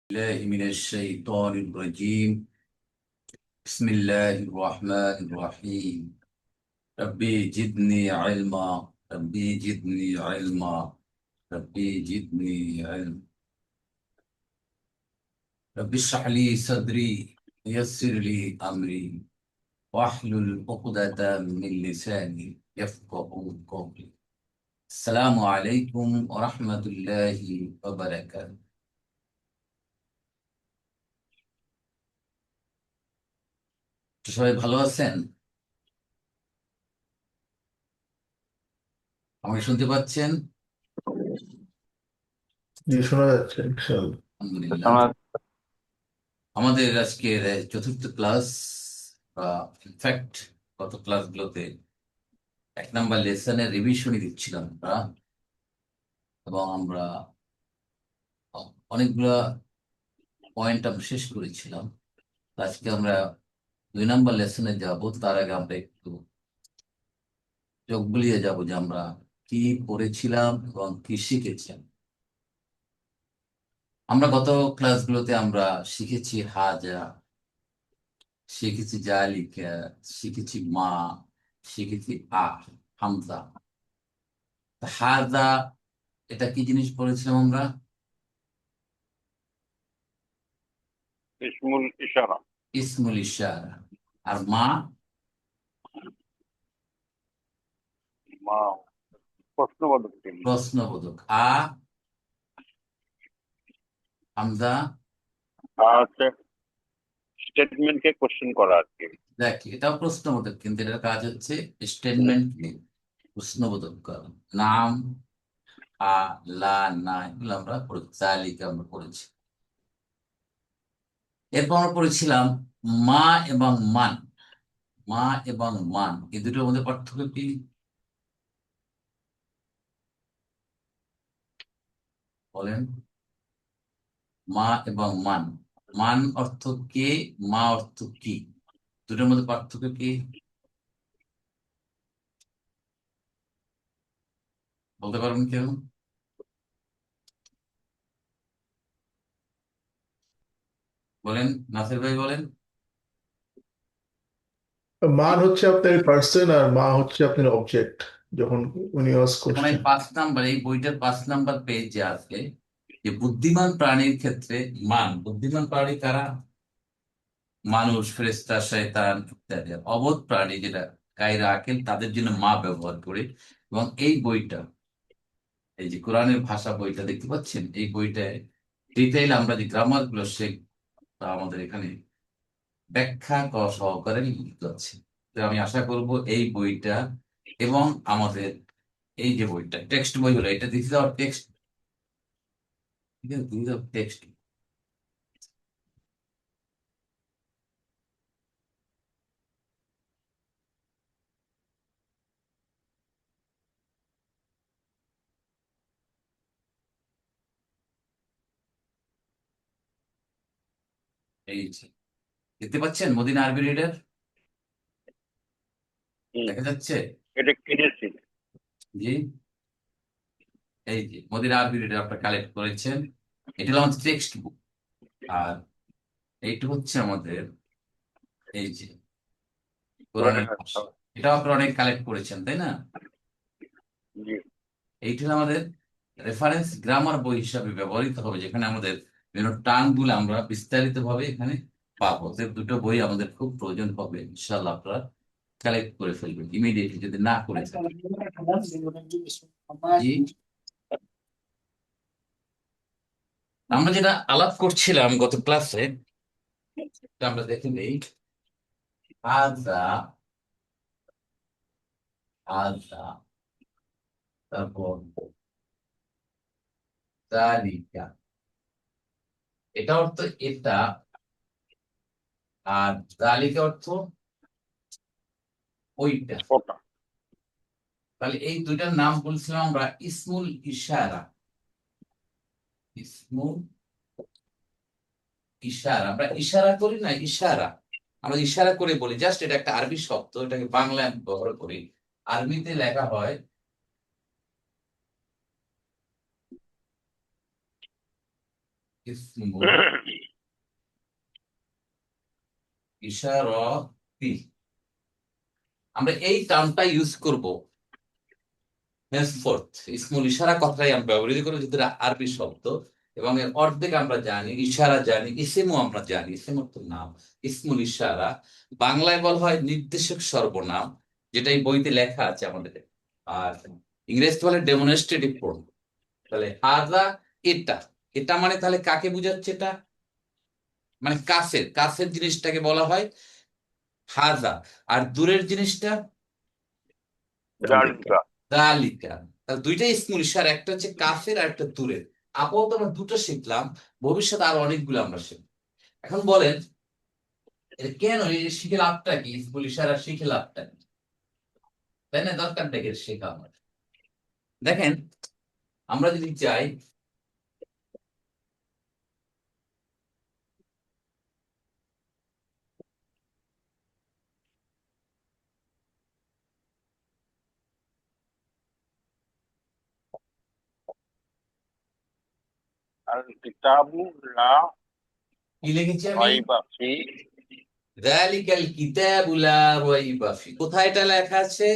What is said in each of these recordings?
الله من الشيطان الرجيم. بسم الله الرحمن الرحيم. ربي جدني علما، ربي جدني علما، ربي جدني علما. ربي اشرح لي صدري، يسر لي أمري، واحلل عقدة من لساني يفقه قولي. السلام عليكم ورحمة الله وبركاته. সবাই ভালো আছেন? আমাকে শুনতে পাচ্ছেন? জি, শোনা যাচ্ছে ইনশাআল্লাহ। আলহামদুলিল্লাহ। আমাদের আজকের চতুর্থ ক্লাস, বা ইনফ্যাক্ট গত ক্লাসগুলোতে 1 নাম্বার লেসনের রিভিশনই দিচ্ছিলাম আমরা, এবং আমরা অনেকগুলা পয়েন্ট আমরা শেষ করেছিলাম। আজকে আমরা 2 নাম্বার লেসনে যাব। তার আগে আমরা একটু চোখ বুলিয়ে যাব যে আমরা কি পড়েছিলাম এবং কি শিখেছিলাম। আমরা গত ক্লাসগুলোতে আমরা শিখেছি হাজা, শিখেছি জালিকা, শিখেছি মা, শিখেছি হামজা। হাজা, এটা কি জিনিস পড়েছিলাম আমরা? ইসমুল ইশারা। ইসমুল ইশারা। আর মা? মা প্রশ্নবোধক চিহ্ন। প্রশ্নবোধক। হামজা? হচ্ছে স্টেটমেন্টকে কোশ্চেন করা আর কি। দেখ, এটাও প্রশ্নবোধক, কিন্তু এটার কাজ হচ্ছে স্টেটমেন্টকে প্রশ্নবোধক করা। নাম, আ, লা, না, এগুলো আমরা পড়েছি। তালিকা আমরা পড়েছি। এরপর আমরা পড়েছিলাম মা এবং মান। মা এবং মান, এই দুটোর মধ্যে পার্থক্য কি? বলেন। মা এবং মান। মান অর্থ কে, মা অর্থ কি, দুটোর মধ্যে পার্থক্য কি বলতে পারবেন কেউ? বলেন, নাসির ভাই বলেন। মান হচ্ছে আপনার পার্সন আর মা হচ্ছে আপনার অবজেক্ট, যখন উনি আস্ক এখন এই কোশ্চেন। 5 নাম্বার, এই বইটার 5 নাম্বার পেজে আছে যে বুদ্ধিমান প্রাণীর ক্ষেত্রে মান। বুদ্ধিমান প্রাণী কারা? মানুষ, ফেরেশতা, শয়তান ইত্যাদি। আর অবোধ প্রাণী যেটা গায়রে আকিল, তাদের জন্য মা ব্যবহার করে। এবং এই বইটা, এই যে কোরআনের ভাষা বইটা দেখতে পাচ্ছেন, এই বইটায় ডিটেইল আমরা যে গ্রামার গুলো তা আমাদের এখানে ব্যাখ্যা সহকারে লিখিত আছে। তো আমি আশা করব এই বইটা এবং আমাদের এই যে বইটা টেক্সট বই হলো, এটা দিস ইজ আওয়ার টেক্সট। ঠিক আছে, দিস ইজ আওয়ার টেক্সট। এই যে দেখতে পাচ্ছেন মদিনা আরবি রিডার হুম, দেখা যাচ্ছে? এটা কিনেছি। জি, এই যে মদিনা আরবি রিডার আপনারা কালেক্ট করেছেন। এটা হলো আমাদের টেক্সট বুক। আর এইটা হচ্ছে আমাদের এই যে কোরআনের কোরআনের ভাষা। ভাষা। এটাও আপনারা অনেক কালেক্ট করেছেন, তাই না? জি। এইটা হলো আমাদের রেফারেন্স গ্রামার বই হিসাবে ব্যবহৃত হবে, যেখানে আমাদের বিভিন্ন টার্ম গুলো আমরা বিস্তারিত ভাবে এখানে পাবো। যে দুটো বই আমাদের খুব প্রয়োজন হবে, ইনশাল্লাহ আপনারা কালেক্ট করে ফেলবেন ইমিডিয়েটলি, যদি না করে থাকেন। জি, আমরা যেটা আলাপ করছিলাম গত ক্লাসে, আমরা দেখে নেই। আজা, আজা, তারপর তালিকা, এটা অর্থ এটা, আর তালিকা অর্থ ওইটা। ওটা। তাহলে এই দুইটার নাম বলছিলাম আমরা ইসমুল ইশারা। ইসমুল ইশারা, আমরা ইশারা করি না, ইশারা আমরা ইশারা করে বলি। জাস্ট এটা একটা আরবি শব্দ, এটাকে বাংলায় আমি ব্যবহার করি। আরবিতে লেখা হয় ইসমু ইশারাতি। আমরা এই টার্মটা ইউজ করব henceforth। ইসমুল ইশারা কথাটাই আমরা ব্যবহৃত করি, যেহেতু এটা আরবি শব্দ এবং এর অর্ধেক আমরা জানি, ইশারা জানি, ইসিমও আমরা জানি। ইসিম অর্থ নাম, ইসমুল ইশারা বাংলায় বলা হয় নির্দেশক সর্বনাম, যেটা এই বইতে লেখা আছে আমাদের। আর ইংরেজিতে বলে ডেমনস্ট্রেটিভ প্রোনাউন। তাহলে হাজা, এটা, এটা মানে তাহলে কাকে বোঝাচ্ছে? এটা মানে কাছের কাছের জিনিসটাকে বলা হয় হাজা, আর দূরের জিনিসটা জালিকা। দালিকা। তাহলে দুইটাই ইসমুল ইশারা, একটা হচ্ছে কাছের আর একটা দূরের। আপাতত আমরা দুটো শিখলাম, ভবিষ্যতে আরো অনেকগুলো আমরা শিখব। এখন বলেন এটা কেন, এই যে শিখে লাভটা কি? ইসমুল ইশারা শিখে লাভটা কি? তাই না, দরকারটা কি শেখা আমার? দেখেন, আমরা যদি চাই আল কিতাবু লা কি লিখেছি আমি, রাইবা ফি। যালিকাল কিতাবু লা রাইবা ফি। কোথায় এটা লেখা আছে?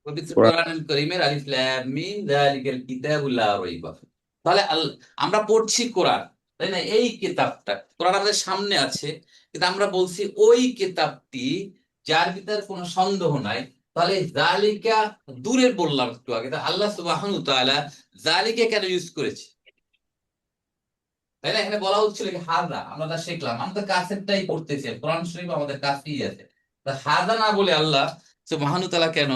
পবিত্র কোরআন। কোরআনুল কারীমের আলিফ লাম মিম যালিকাল কিতাবু লা রাইবা ফি। তাহলে আমরা পড়ছি কোরআন, তাই না? এই কিতাবটা কোরআন আমাদের সামনে আছে, কিন্তু আমরা বলছি ওই কিতাবটি যার ভিতরে কোনো সন্দেহ নাই। তাহলে জালিকা দূরের বললাম একটু আগে, তা আল্লাহ সুবহানাহু ওয়া তাআলা জালিকা কেন ইউজ করেছে? তাই না, এখানে বলা হচ্ছিল কি হাজা, আমরা তা শিখলাম, আমরা কাছেরটাই পড়তেছি, কোরআন শরীফ আমাদের কাছেই আছে। তা হাজা না বলে আল্লাহ সুবহানাহু ওয়া তাআলা কেন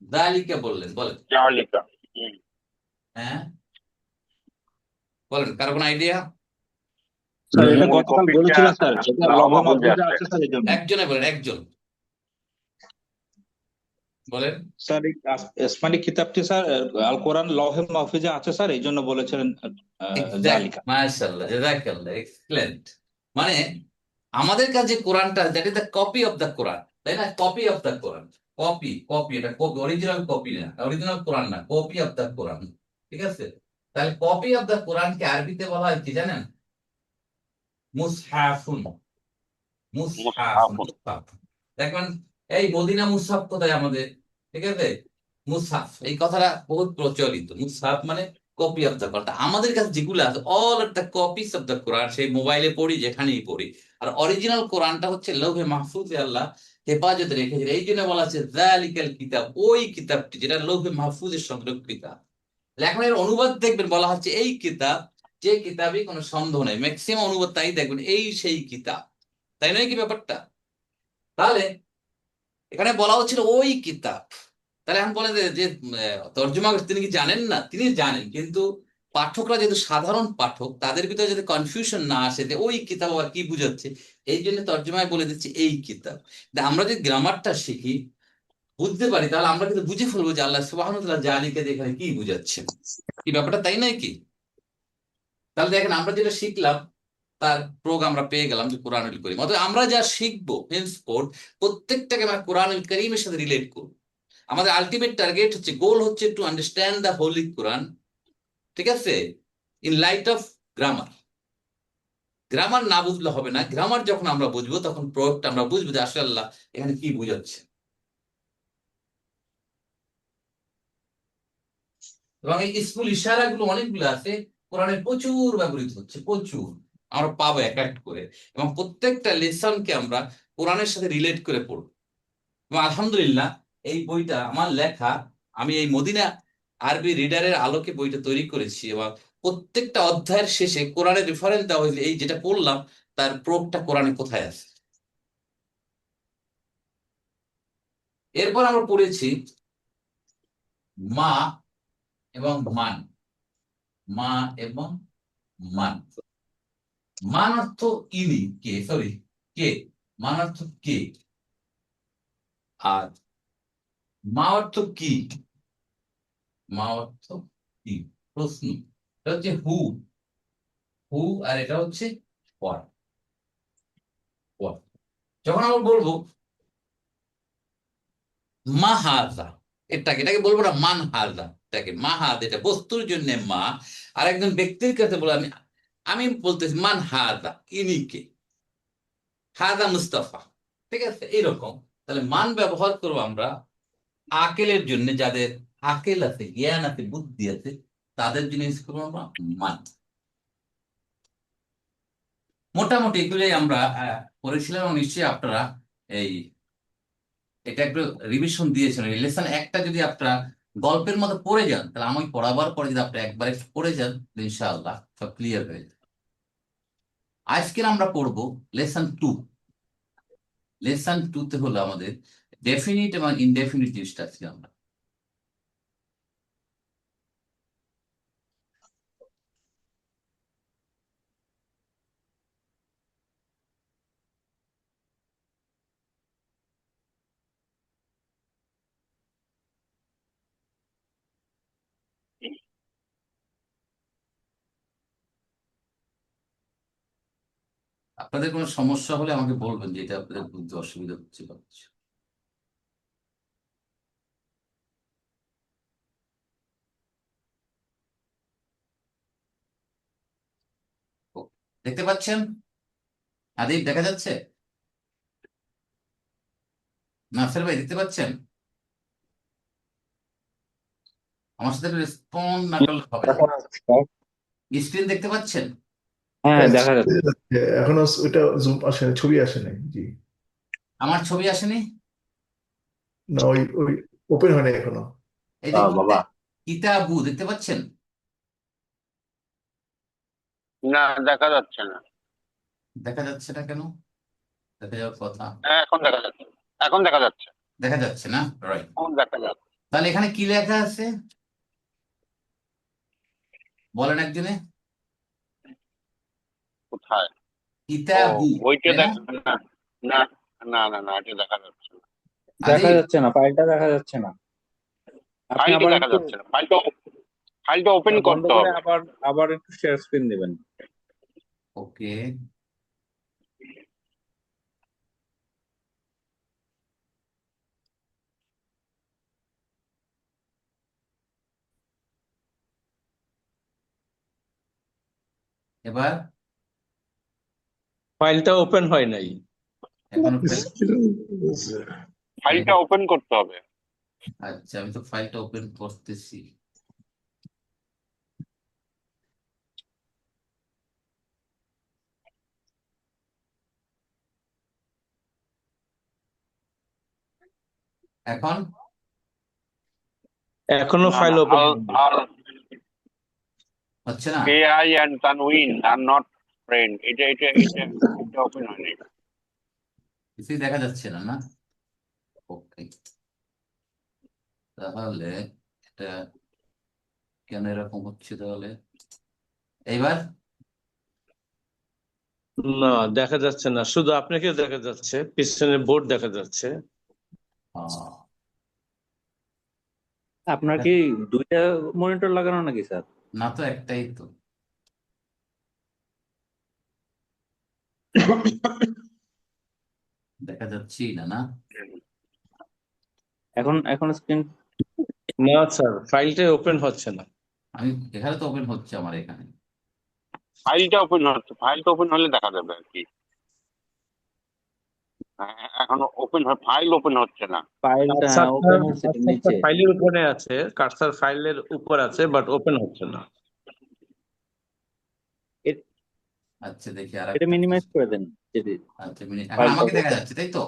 জালিকা বললেন? বলেন। জালিকা। হ্যাঁ, বলেন, কারো কোনো আইডিয়া? স্যার এটা মূল গতকাল টপিকটা বলেছিলেন স্যার, এটা লাও লৌহ মাহফুজে মাহফুজে আছে। আছে স্যার, এই জন্য। একজনে বলেন, একজন বলেন। স্যার এই আসমানি কিতাবটি স্যার আল কোরআন লৌহ মাহফুজে আছে স্যার, এই জন্য বলেছিলেন জালিকা। মাশাআল্লাহ, জাযাকাল্লাহ, এক্সিলেন্ট। মানে আমাদের কাছে কোরআনটা, that is the copy of the Quran, তাই না? Copy of the Quran, copy copy, এটা কপি, অরিজিনাল কপি না, অরিজিনাল কোরআন না, কপি অফ দ্য কোরআন। ঠিক আছে? তাহলে কপি অফ দ্য কোরআনকে আরবিতে বলা হয় কি জানেন? মুসহাফুন। মুসহাফুন, মুসহাফুন। মুসহাফ। দেখবেন এই মদিনা মুসহাফ কোথায় আমাদের? ঠিক আছে, মুসহাফ এই কথাটা বহুত প্রচলিত। মুসহাফ মানে কপি অফ দ্য কোরআন। আমাদের কাছে যেগুলো আছে all of the copies of the Quran, সেই মোবাইলে পড়ি, যেখানেই পড়ি। আর অরিজিনাল কোরআনটা হচ্ছে লৌহে মাহফুজে আল্লাহ হেফাজতে রেখেছেন। এই জন্য বলা আছে যালিকাল কিতাব, ওই কিতাবটি যেটা লৌহে মাহফুজে সংরক্ষিত। এখন এর অনুবাদ দেখবেন বলা হচ্ছে এই কিতাব, যে কিতাবে কোনো সন্দেহ নেই। ম্যাক্সিমাম অনুবাদ তাই দেখবেন, এই সেই কিতাব। তাই নয় কি ব্যাপারটা? তাহলে এখানে বলা হচ্ছিল ওই কিতাব। তাহলে এখন বলেন যে তর্জমা তিনি কি জানেন না? তিনি জানেন, কিন্তু পাঠকরা যেহেতু সাধারণ পাঠক, তাদের ভিতরে যদি কনফিউশন না আসে যে ওই কিতাব আবার কি বুঝাচ্ছে, এই জন্য তর্জমায় বলে দিচ্ছে এই কিতাব। আমরা যদি গ্রামারটা শিখি, বুঝতে পারি, তাহলে আমরা কিন্তু বুঝে ফেলবো যে আল্লাহ সুবহানাহু ওয়া তাআলা জালিকা দিয়ে এখানে কি বুঝাচ্ছেন, কি ব্যাপারটা, তাই নয় কি? তাহলে দেখেন, আমরা যেটা শিখলাম তার প্রয়োগ আমরা পেয়ে গেলাম যে কোরআনুল কারীম। অতএব আমরা যা শিখবো হেন্সফোর্থ প্রত্যেকটাকে আমরা কোরআনুল কারীমের সাথে রিলেট করব। আমাদের আলটিমেট টার্গেট হচ্ছে, গোল হচ্ছে টু আন্ডারস্ট্যান্ড দ্য হোলি কোরআন। ঠিক আছে, in light off grammar. Grammar না বুঝলে হবে না, গ্রামার যখন আমরা বুঝবো তখন প্রয়োগটা আমরা বুঝবো যে আসলে আল্লাহ এখানে কি বুঝাচ্ছে। এবং এই ইসমুল ইশারা গুলো অনেকগুলো আছে, কোরআনে প্রচুর ব্যবহৃত হচ্ছে, প্রচুর আমরা পাবো এক এক করে। এবং প্রত্যেকটা লেসনকে আমরা কোরআনের সাথে রিলেট করে পড়বো। এবং আলহামদুলিল্লাহ এই বইটা আমার লেখা, আমি এই মদিনা আরবি রিডারের আলোকে বইটা তৈরি করেছি। এবং প্রত্যেকটা অধ্যায়ের শেষে কোরআনের রেফারেন্স দেওয়া হয়েছে, এই যেটা পড়লাম তার প্রয়োগটা কোরআনে কোথায় আছে। এরপর আমরা পড়েছি মা এবং মান। মা এবং মান। মান অর্থ ইনি, কে, সরি, কে। মান অর্থ কে, আর মা অর্থ কি। মা অর্থ কি, প্রশ্ন। এটা হচ্ছে হু, হু, আর এটা হচ্ছে হোয়াট। হোয়াট, যখন আমরা বলবো মা হাজা, এটাকে বলবো না মান হাজা, এটাকে মা হাজ, এটা বস্তুর জন্য মা। আর একজন ব্যক্তির কাছে বলে আমি আমি বলতেছি মান হাদা, ইনি কে, হাদা মুস্তাফা, ঠিক আছে, এইরকম। তাহলে মান ব্যবহার করবো আমরা আকেলের জন্য, যাদের আকেল আছে, জ্ঞান আছে, বুদ্ধি আছে, তাদের জন্য ইউজ করবো আমরা মান। মোটামুটি এগুলোই আমরা করেছিলাম, এবং নিশ্চয়ই আপনারা এই এটা একটু রিভিশন দিয়েছেন। এই লেসন একটা যদি আপনারা গল্পের মতো পড়ে যান, তাহলে আমি পড়াবার পরে যদি আপনি একবার একটু পড়ে যান, ইনশাআল্লাহ সব ক্লিয়ার হয়ে যাবে। আজকে আমরা পড়বো লেসন 2। লেসন 2 তে হলো আমাদের ডেফিনিট এবং ইনডেফিনিট জিনিসটা আজকে আমরা। আপনাদের কোনো সমস্যা হলে আমাকে বলবেন যে এটা আপনাদের বুঝতে অসুবিধা হচ্ছে বা কিছু। ও, দেখতে পাচ্ছেন? আদিব দেখা যাচ্ছে? নাসের ভাই দেখতে পাচ্ছেন? আমার সাথে রেসপন্ড না করলে হবে না। স্ক্রিন দেখতে পাচ্ছেন? হ্যাঁ হ্যাঁ, দেখা যাচ্ছে। এখনো ওইটা জুম আসে নাই, ছবি আসে নাই। জি, আমার ছবি আসেনি? না, ওই ওই ওপেন হয় নাই এখনো। এই যে বাবা কিতাবু দেখতে পাচ্ছেন? না, দেখা যাচ্ছে না। দেখা যাচ্ছে না কেন? দেখা যাওয়ার কথা। হ্যাঁ, এখন দেখা যাচ্ছে। এখন দেখা যাচ্ছে। দেখা যাচ্ছে না, রাইট। এখন দেখা যাচ্ছে। তাহলে এখানে কি লেখা আছে বলেন একজনে? কোথায়? ও, কিতাবু, ওইটা তাই না? না, না, না, না, না, এটা দেখা যাচ্ছে না। দেখা আদিব, যাচ্ছে না, ফাইলটা দেখা যাচ্ছে না। আপনি ফাইলটা আবার দেখা একটু যাচ্ছে না। ফাইলটা ওপেন বন্ধ করতে করে হবে। আবার আবার একটু শেয়ার স্ক্রিন দিবেন। ওকে, এবার ফাইলটা ওপেন হয় নাই। এখন ফাইলটা ওপেন করতে হবে। আচ্ছা, আমি তো ফাইলটা ওপেন করতেছি। এখন এখনো না, ফাইল না, ওপেন আল হয়নি। আল হচ্ছে না? AI and Tanween are not friend. এটা ওপেন হয়নি। কিছুই দেখা যাচ্ছে না, না? ওকে, তাহলে এটা কেন এরকম হচ্ছে তাহলে? এইবার না, দেখা যাচ্ছে না, শুধু আপনাকে দেখা যাচ্ছে, পিছনে বোর্ড দেখা যাচ্ছে। আহ, আপনার কি দুইটা মনিটর লাগানো নাকি স্যার? না তো, একটাই তো। দেখা যাচ্ছেই না, না? এখন এখন স্ক্রিন না স্যার, ফাইলটাই ওপেন হচ্ছে না। আমি এখানে তো ওপেন হচ্ছে আমার এখানে। ফাইলটা ওপেন হচ্ছে। ফাইলটা ওপেন হলে দেখা যাবে আর কি। এখনো ফাইল ওপেন হচ্ছে না। ফাইলটা কার্সারটা ওপেন হচ্ছে নিচে। ফাইলের উপরে আছে, কার্সার ফাইলের উপর আছে, বাট ওপেন হচ্ছে না। এ- আচ্ছা, দেখি আর এটা একটা। মিনিমাইজ করে দেন যদি আচ্ছা, মিনিট, এখন ফাইলটা। আমাকে দেখা যাচ্ছে তাই তো?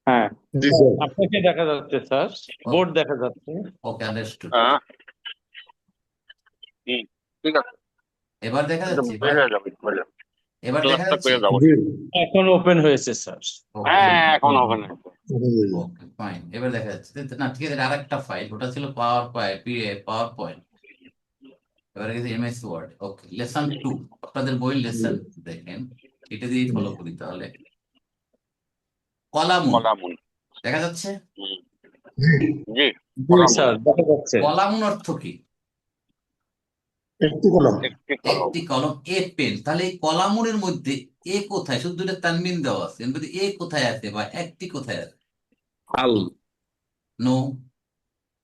হ্যাঁ, আপনাকে দেখা যাচ্ছে স্যার, বোর্ড দেখা যাচ্ছে। ওকে, আন্ডারস্টুড। হ্যাঁ, ঠিক আছে। এবার দেখা এটা যাচ্ছে? বের হয়ে যাবে, বের হয়ে যাবে। এবার দেখা ক্লাসটা যাচ্ছে? পেয়ে যাবো। এখন ওপেন হয়েছে স্যার। ওকে, হ্যাঁ, এখন হবে না। ওকে, ফাইন, এবার দেখা যাচ্ছে না? ঠিক আছে, আর একটা ফাইল, ওটা ছিল পাওয়ার পয়েন্ট, পাওয়ার পয়েন্ট। এবারে গেছে এমএস ওয়ার্ড। ওকে, লেসন 2, আপনাদের বই লেসন দেখেন, এটা দিয়ে ফলো করি তাহলে। কলামুন কলামুন। দেখা যাচ্ছে? জি, জি কলামুন। স্যার, দেখা যাচ্ছে। কলামুন অর্থ কি? একটি কলম। একটি কলম, এ পেন। তাহলে এই কলামুনের মধ্যে এ কোথায়? শুধু দুটো তানবিন দেওয়া আছে, এর মধ্যে এ কোথায় আছে বা একটি কোথায় আছে? আল নো,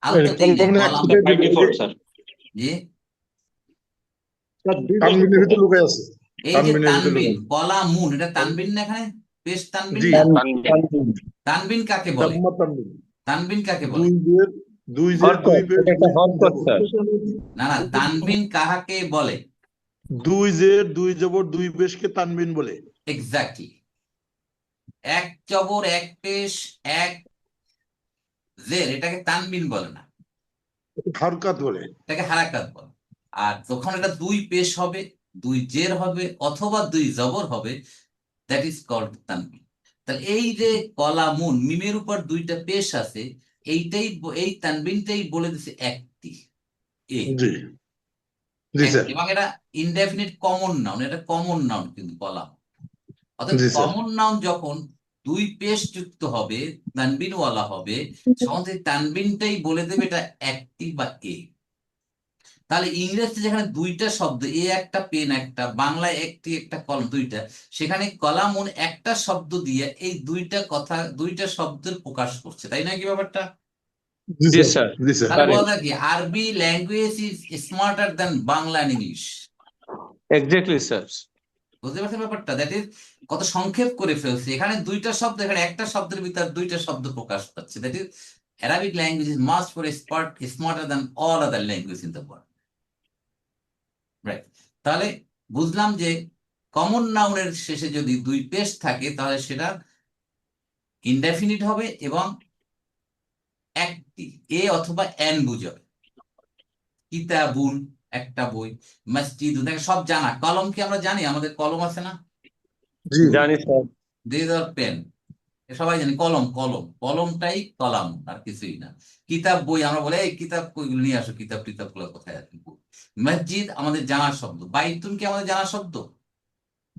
আল তো দেই নাই, কলাম। 54 স্যার। জি, তানবিনের ভিতরে লুকাই আছে। এই যে তানবিনের ভিতরে তানবিন লুকাই আছে। কলামুন, এটা তানবিন না, এখানে পেশ তানবিন জি না? Tanveen. তানবিন কাকে বলে? তাম্মা তানবিন। তানবিন কাকে বলে? দুই জের দুই পেশ এটা একটা হরকত স্যার। না না, তানবিন কাহাকে বলে? দুই জের দুই জবর দুই পেশকে তানবিন বলে। এক্স্যাক্টলি। এক জবর এক পেশ এক জের, এটাকে তানবিন বলে না, হারকাত বলে। এটাকে হারাকাত বলে। আর যখন এটা দুই পেশ হবে, দুই জের হবে অথবা দুই জবর হবে, দ্যাট ইজ কল্ড তানবিন। তাহলে এই যে কলামুন, মিমের উপর দুইটা পেশ আছে, এই তানবিনটাই বলে দিছে একটি এ জি জি স্যার। এবং এটা ইনডেফিনিট কমন নাউন, এটা কমন নাউন কিন্তু কলাম। অর্থাৎ জি স্যার। কমন নাউন যখন দুই পেশ যুক্ত হবে, তানবিনওয়ালা হবে, তখন সেই তানবিনটাই বলে দেবে এটা একটি বা এ। তাহলে ইংরেজিতে যেখানে দুইটা শব্দ, এ একটা পেন একটা, বাংলায় একটি একটা কলম দুইটা, সেখানে কলামুন একটা শব্দ দিয়ে এই দুইটা শব্দের প্রকাশ করছে, তাই না কি ব্যাপারটা? জি জি স্যার। স্যার। জি স্যার। তাহলে Correct. বলা যায় কি আরবি language is smarter than Bangla and English. Exactly sir. বুঝতে পারছেন ব্যাপারটা? দ্যাট ইজ কত সংক্ষেপ করে ফেলছে, এখানে দুইটা শব্দ, এখানে একটা শব্দের ভিতর দুইটা শব্দ প্রকাশ পাচ্ছে। That is Arabic language is much more smarter than all other languages in the world. Right. তাহলে বুঝলাম যে কমন নাউনের শেষে যদি দুই পেশ থাকে তাহলে সেটা ইনডেফিনিট হবে এবং একটি এ অথবা এন বুঝাবে। কিতাবুন একটা বই, মসজিদ, সব জানা। কলম কি আমরা জানি? আমাদের কলম আছে না? জি জানি স্যার। দিস আর পেন, সবাই জানি। কলম কলম কলমটাই কলাম, আর কিছুই না। কিতাব বই আমরা বলে এই কিতাব বইগুলো নিয়ে আসো, কিতাব টিতাব গুলো কোথায় আছে? মসজিদ আমাদের জানা শব্দ। বাইতুন কি আমাদের জানা শব্দ?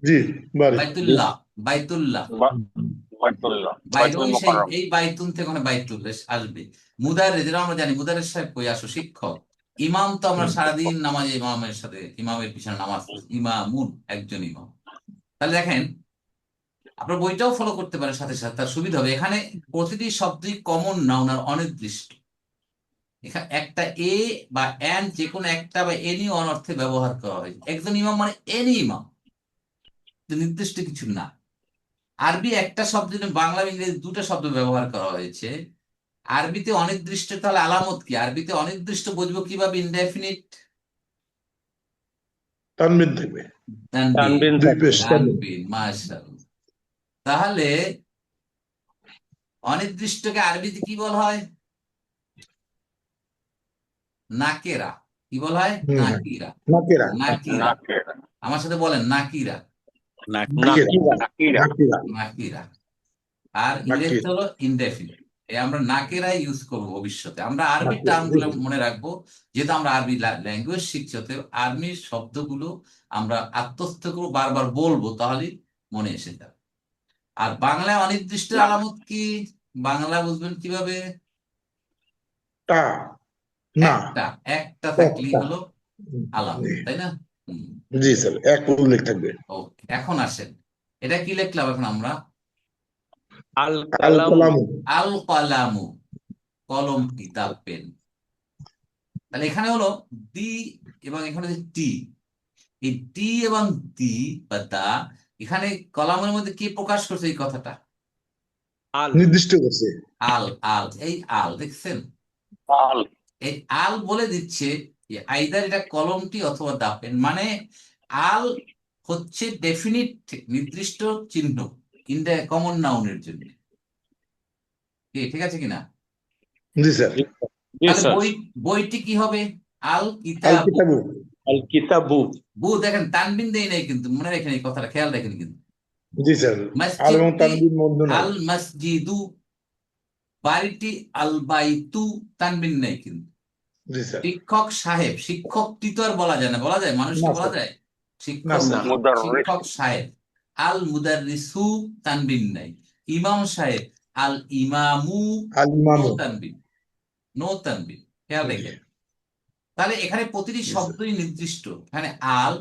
জি বাড়ি। বাইতুল্লাহ, বাইতুল্লাহ, Baitullah. বাইরে Baitul ওই সেই Mukarram. এই বাইতুন থেকে ওখানে বাইতুল্লাহ আসবে। মুদাররিস, যেটা আমরা জানি মুদাররিস সাহেব কই আসো, শিক্ষক। ইমাম তো আমরা সারাদিন নামাজে ইমামের সাথে, ইমামের পিছনে নামাজ পড়ি। ইমামুন একজন ইমাম। তাহলে দেখেন, আপনার বইটাও ফলো করতে পারেন সাথে সাথে, তার সুবিধা হবে। এখানে প্রতিটি শব্দই কমন নাউন আর অনির্দিষ্ট। এখানে একটা এ বা এন, যে কোনো একটা বা এনি অনর্থে ব্যবহার করা হয়। একজন ইমাম মানে এনি ইমাম, নির্দিষ্ট কিছু না। আরবি একটা শব্দ, বাংলা ইংরেজি দুটো শব্দ ব্যবহার করা হয়েছে। আরবিতে অনির্দিষ্ট, তাহলে আলামত কি? আরবিতে অনির্দিষ্ট বুঝবো কিভাবে? ইনডেফিনিট তানবিন থাকবে। তানবিন দুই থাকবে। পেশ তানবিন। তানবিন, মাশাআল্লাহ। তাহলে অনির্দিষ্টকে আরবিতে কি বলা হয়? নাকেরা। কি বলা হয়? হুম। নাকিরা। নাকেরা। নাকিরা, Nakira. আমার সাথে বলেন নাকিরা। নাকেরা। Nakira. নাকেরা। নাকিরা। আর নাকিরা। ইংরেজি হলো ইনডেফিনিট। আমরা নাকেরাই ইউজ করবো ভবিষ্যতে। আমরা আরবি নাকিরা। টার্ম গুলো মনে রাখবো, যেহেতু আমরা আরবি ল্যাঙ্গুয়েজ শিখছি, অতএব আরবি শব্দগুলো আমরা আত্মস্থ করবো, বারবার বলবো, তাহলে মনে এসে যাবে। আর বাংলায় অনির্দিষ্ট আলামত কি? বাংলা বুঝবেন কিভাবে? টা না একটা একটা থাকলেই একটা। হলো আলামত, তাই না? হুম। জি স্যার, এক উল্লেখ থাকবে। ওকে, এখন আসেন, এটা কি লিখলাম এখন আমরা? আল আল কালাম। কালামু। আল কলামু, কলম, কিতাব, পেন। তাহলে এখানে হলো দি এবং এখানে হচ্ছে টি। এই টি এবং দি বা দা, এখানে কলামের মধ্যে কি প্রকাশ করছে এই কথাটা? আল। নির্দিষ্ট করছে। আল, আল, এই আল দেখছেন? Al. এই আল বলে দিচ্ছে যে আইদার এটা কলমটি অথবা দা পেন। মানে আল হচ্ছে ডেফিনিট, নির্দিষ্ট চিহ্ন কমন নাউনের জন্য। ঠিক আছে কিনা? জি স্যার। জি তাহলে স্যার। বইটি কি হবে? আল আল কিতাবু। কিতাবু। আল কিতাবু। বু দেখেন তানবিন দেই নাই কিন্তু, মনে রাখেন এই কথাটা, খেয়াল রাখেন কিন্তু। জি স্যার। আল এবং মসজিদটি তানবিন বন্ধ নাই। আল মসজিদু, বাড়িটি আল বাইতু, তানবিন নেই কিন্তু। জি স্যার। শিক্ষক সাহেব, শিক্ষকটি তো আর বলা যায় না, বলা যায়? মানুষকে না বলা স্যার। যায়? না শিক্ষক, স্যার। Mudarris. শিক্ষক সাহেব। আল মুদাররিসু, তানবিন নাই। ইমাম সাহেব আল ইমামু, আল নো ইমামু। তানবিন, নো তানবিন। খেয়াল রেখেন। তাহলে এখানে প্রতিটি জি স্যার। শব্দই নির্দিষ্ট। এখানে আল,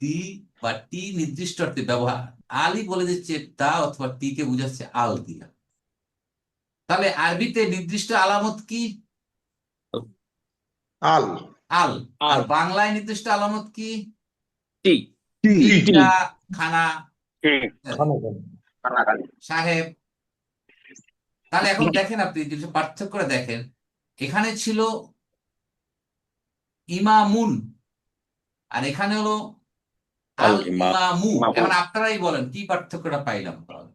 দি বা টি নির্দিষ্ট অর্থে ব্যবহার। আলই বলে দিচ্ছে তা, অথবা টি কে বুঝাচ্ছে আল দিয়া। তাহলে আরবিতে নির্দিষ্ট আলামত কি? আল। আল। আর আল। বাংলায় নির্দিষ্ট আলামত কি? টি টি চা, খানা, ঠিক কানাকানি সাহেব। তাহলে এখন দেখেন, আপনি যদি পার্থক্য করে দেখেন, এখানে ছিল ইমামুন, আর এখানে হলো আল আল ইমাম ইমামু। ইমামু। এখন আপনারাই বলেন কি পার্থক্যটা পাইলাম তাহলে?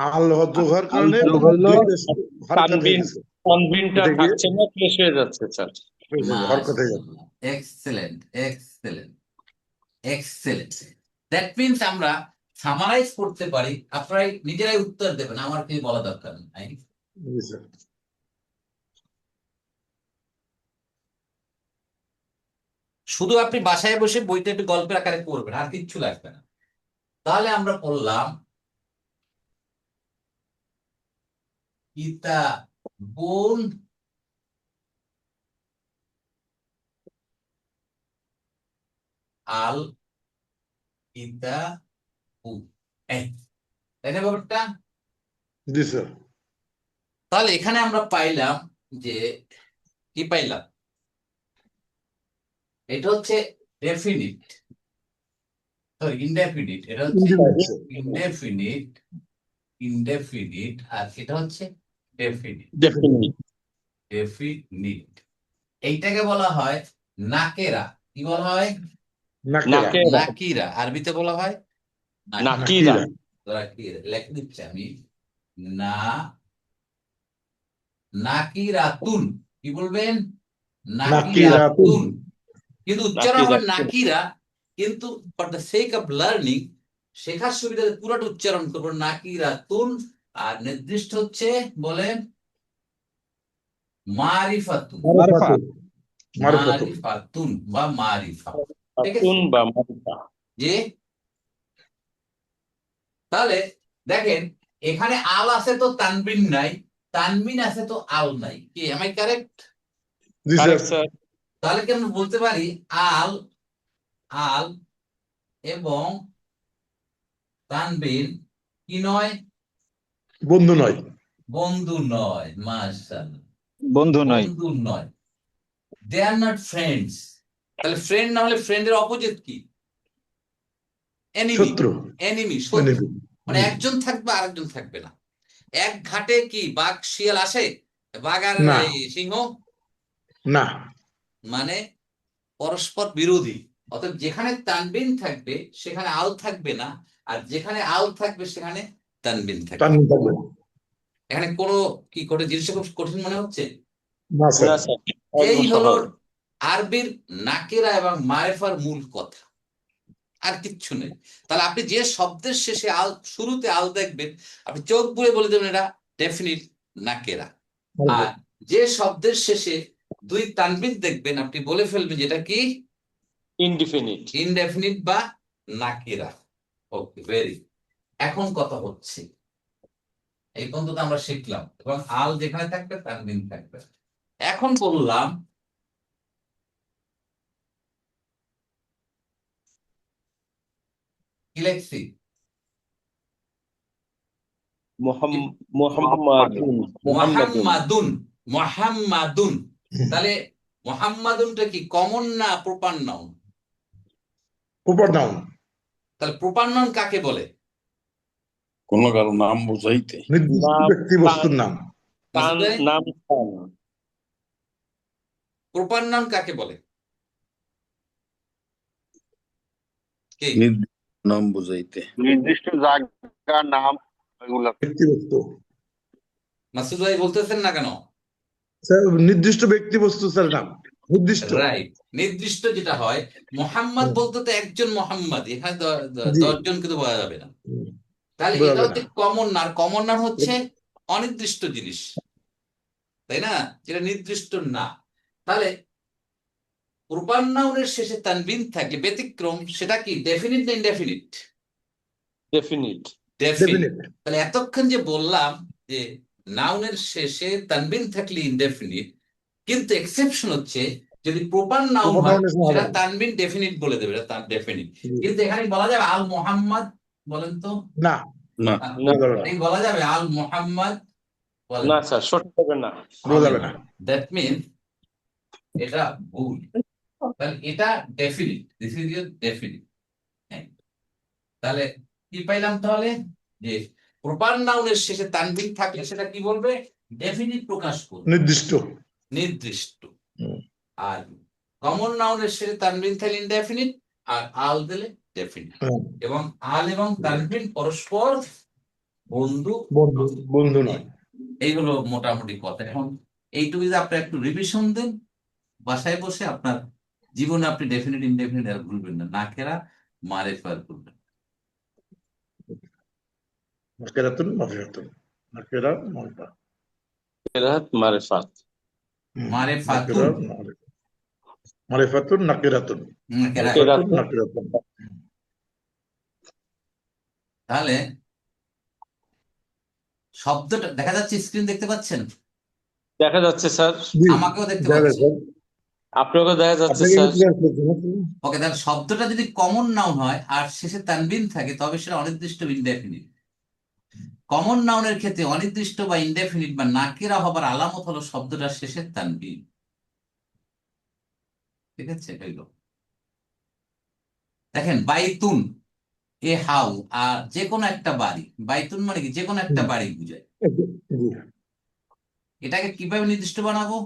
আল যোগার কারণে আল যোগ হলো দুই পেশ হরকত হয়ে তানবিন, গেছে। তানবিনটা এটা কি থাকছে না, পেশ হয়ে যাচ্ছে স্যার। হরকত হয়ে গেছে। Excellent, excellent, excellent. That means আমরা সামারাইজ করতে পারি, আপনারাই নিজেরাই উত্তর দেবেন, আমার কিছু বলা দরকার নেই। জি স্যার। শুধু আপনি বাসায় বসে বইটা একটু গল্পের আকারে করবেন, আর কিচ্ছু লাগবে না। তাহলে আমরা পড়লাম কিতাবুন আল কিতাবু, এই, তাই না ব্যাপারটা? জি স্যার। তাহলে এখানে আমরা পাইলাম যে কি পাইলাম, এটা হচ্ছে ডেফিনিট, সরি ইনডেফিনিট, এটা হচ্ছে Indefinite, sir. ইনডেফিনিট, ইনডেফিনিট, আর এটা হচ্ছে ডেফিনিট, ডেফিনিট। ডেফিনিট। এইটাকে বলা হয় নাকেরা। কি বলা হয়? নাকেরা। নাকেরা। নাকিরা। আরবিতে বলা হয় নাকিরা। নাকিরা। লেখে দিচ্ছি আমি, না নাকিরাতুন। কি বলবেন? নাকিরাতুন। কিন্তু উচ্চারণ হবে নাকিরাতুন। নাকিরা, কিন্তু for the sake of learning, শেখার সুবিধাতে পুরোটা উচ্চারণ করবো নাকিরাতুন। আর নির্দিষ্ট হচ্ছে বলেন মারিফাতুন, মারিফাতুন। মারিফাতুন। মারিফাতুন বা মারিফা। ঠিক আছে? নাতুন বা মারিফা। যে তাহলে দেখেন, এখানে আল আছে তো তানবিন নাই, তানবিন আছে তো আল নাই। কি এম আই কারেক্ট? জি স্যার। Correct sir. তাহলে কি আমরা বলতে পারি আল, আল এবং তানবিন কি নয়? বন্ধু নয়। বন্ধু নয়। মাশাআল্লাহ, বন্ধু নয়। বন্ধু নয়। দে আর নট ফ্রেন্ডস। তাহলে ফ্রেন্ড না হলে ফ্রেন্ডের অপোজিট কি? এনিমি। শত্রু। এনিমি, শত্রু। Enemy. মানে একজন থাকবে আরেকজন থাকবে না। এক ঘাটে কি বাঘ শিয়াল আসে? বাঘ আর না। এই সিংহ না। মানে পরস্পর বিরোধী। অর্থাৎ যেখানে তানবিন থাকবে সেখানে আল থাকবে না, আর যেখানে আল থাকবে সেখানে তানবিন থাকবে। তানবিন থাকবে। এখানে কোনো কি করে জিনিসটা খুব কঠিন মনে হচ্ছে? না স্যার। না স্যার, এই একদম হলো সহজ। আরবির নাকেরা এবং মারিফার মূল কথা, আর কিচ্ছু নেই। তাহলে আপনি যে শব্দের শেষে আল, শুরুতে আল দেখবেন, আপনি চোখ বুজে বলে দেবেন এটা ডেফিনিট নাকেরা। আর যে শব্দের শেষে দুই তানবিন দেখবেন, আপনি বলে ফেলবেন যেটা কি ইনডিফিনিট। ইনডেফিনিট বা নাকিরা। ওকে, ভেরি। এখন কথা হচ্ছে, এই পর্যন্ত তো আমরা শিখলাম, এবং আল যেখানে থাকবে তানবিন থাকবে। এখন বললাম কি লিখছি? মুহাম্মাদুন। মুহাম্মাদুন। মুহাম্মাদুন, মুহাম্মাদুন। তাহলে মুহাম্মাদুনটা কি কমন না প্রপার নাউন? Proper noun. তাহলে প্রপার নাউন কাকে বলে? কোন কারো নাম বুঝাইতে নির্দিষ্ট নাম, ব্যক্তি বস্তুর নাম। তান, মাসুদ ভাই, নাম তান। প্রপার নাউন কাকে বলে? কি? নাম বুঝাইতে নির্দিষ্ট জায়গার নাম এগুলো। ব্যক্তি বস্তু। মাসুদ ভাই বলতেছেন না কেন? স্যার নির্দিষ্ট ব্যক্তি বস্তু স্যার নাম। নির্দিষ্ট। রাইট। নির্দিষ্ট যেটা হয়, মোহাম্মদ বলতে তো একজন মোহাম্মদ, এখানে জি। 10 জন কিন্তু বলা যাবে না। তাহলে বোঝা এটা যাবে হচ্ছে না। কমন নাম। কমন নাম হচ্ছে অনির্দিষ্ট জিনিস, তাই না? যেটা নির্দিষ্ট না। তাহলে প্রপার নাউনের শেষে তানবিন থাকলে ব্যতিক্রম, সেটা কি ডেফিনিট না ইনডেফিনিট? ডেফিনিট। ডেফিনিট। ডেফিনিট। তাহলে এতক্ষণ যে বললাম যে নাউনের শেষে তানবিন থাকলে ইনডেফিনিট, কিন্তু এক্সেপশন হচ্ছে যদি প্রপার নাউন প্রপার হয় নাউন এসে সেটা হবে। তানবিন ডেফিনিট বলে দেবে, এটা তার ডেফিনিট। জি। কিন্তু এখানে বলা যাবে আল মোহাম্মদ, বলেন তো? না। না না, বলা যাবে না। এই বলা যাবে আল মোহাম্মদ? বলেন। না স্যার, সঠিক হবে না। বলা যাবে না। দ্যাট মিনস এটা ভুল। তাহলে এটা definite, this is your definite. তাহলে কি পাইলাম তাহলে, যে প্রপার নাউনের শেষে তানবিন থাকলে সেটা কি বলবে, ডেফিনিট প্রকাশ করবে, নির্দিষ্ট। নির্দিষ্ট। হুম। আর কমন নাউনের শেষে তানবিন থাকলে ইনডেফিনিট, আর আল দিলে ডেফিনিট। হ্যাঁ, এবং আল এবং তানবিন পরস্পর বন্ধু বন্ধু বন্ধু নয়। এই হলো মোটামুটি কথা। এখন এইটুকু যদি আপনি একটু রিভিশন দেন বাসায় বসে, আপনার জীবনে আপনি ডেফিনিট ইনডেফিনিট আর ভুলবেন না, নাকেরা মারেফা করবেন। নাকেরাতুন মারিফাতুন। নাকেরা মারিফা। কেরাত মারিফাত। মারেফাতুন, মারিফাতুন নাকেরাতুন। নাকেরা। মারিফাতুন নাকেরাতুন। তাহলে শব্দটা দেখা যাচ্ছে, স্ক্রিন দেখতে পাচ্ছেন, দেখা যাচ্ছে স্যার, জি, আমাকেও দেখতে দেখা পাচ্ছি। স্যার। আপনাকে দেখা যাচ্ছে আপনাকে স্যার। কি clear করছেন? ওকে, তাহলে শব্দটা যদি কমন নাউন হয় আর শেষে তানবিন থাকে তবে সেটা অনির্দিষ্ট ইনডেফিনিট। কমন নাউনের ক্ষেত্রে অনির্দিষ্ট বা ইনডেফিনিট বা নাকিরা হবার আলামত হলো শব্দটার শেষে তানবিন। ঠিক আছে, হইল। দেখেন বাইতুন, এ হাউ, আর যে কোনো একটা বাড়ি, বাইতুন মানে কি যে কোনো একটা বাড়ি বুঝায়। জি। এটাকে কিভাবে নির্দিষ্ট বানাবো,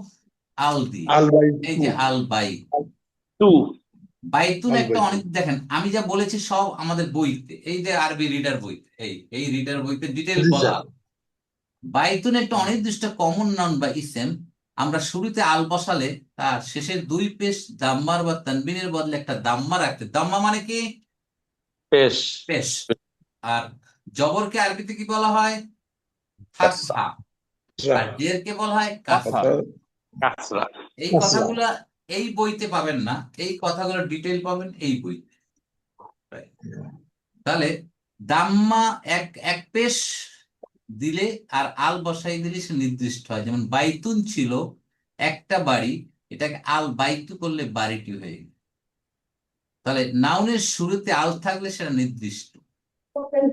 আল দিয়ে। আল বাই এই যে আল বাই, টু। বাইতুন আল একটা বাই অনেক, দেখেন আমি যা বলেছি সব আমাদের বইতে, এই যে আরবি রিডার বইতে, এই রিডার বইতে ডিটেল জি বলা। স্যার। বাইতুন একটা অনির্দিষ্ট কমন নাউন বা ইসেম, আমরা শুরুতে আল বসালে তার শেষের দুই পেশ দাম্মার বা তানবিনের বদলে একটা দাম্মা রাখতে, দাম্মা মানে কি পেশ। পেশ। আর জবরকে আরবিতে কি বলা হয়, ফাতহা। আর জেরকে বলা হয় কাসরা। কাসরা। এই কাসরা। কথাগুলা এই বইতে পাবেন না, এই কথাগুলো ডিটেল পাবেন এই বইতে। তাহলে দাম্মা এক এক পেশ দিলে আর আল বসাই দিলে সে নির্দিষ্ট হয়। যেমন বাইতুন ছিল একটা বাড়ি, এটাকে আল বাইতু করলে বাড়িটি হয়ে গেল। তাহলে নাউনের শুরুতে আল থাকলে সেটা নির্দিষ্ট।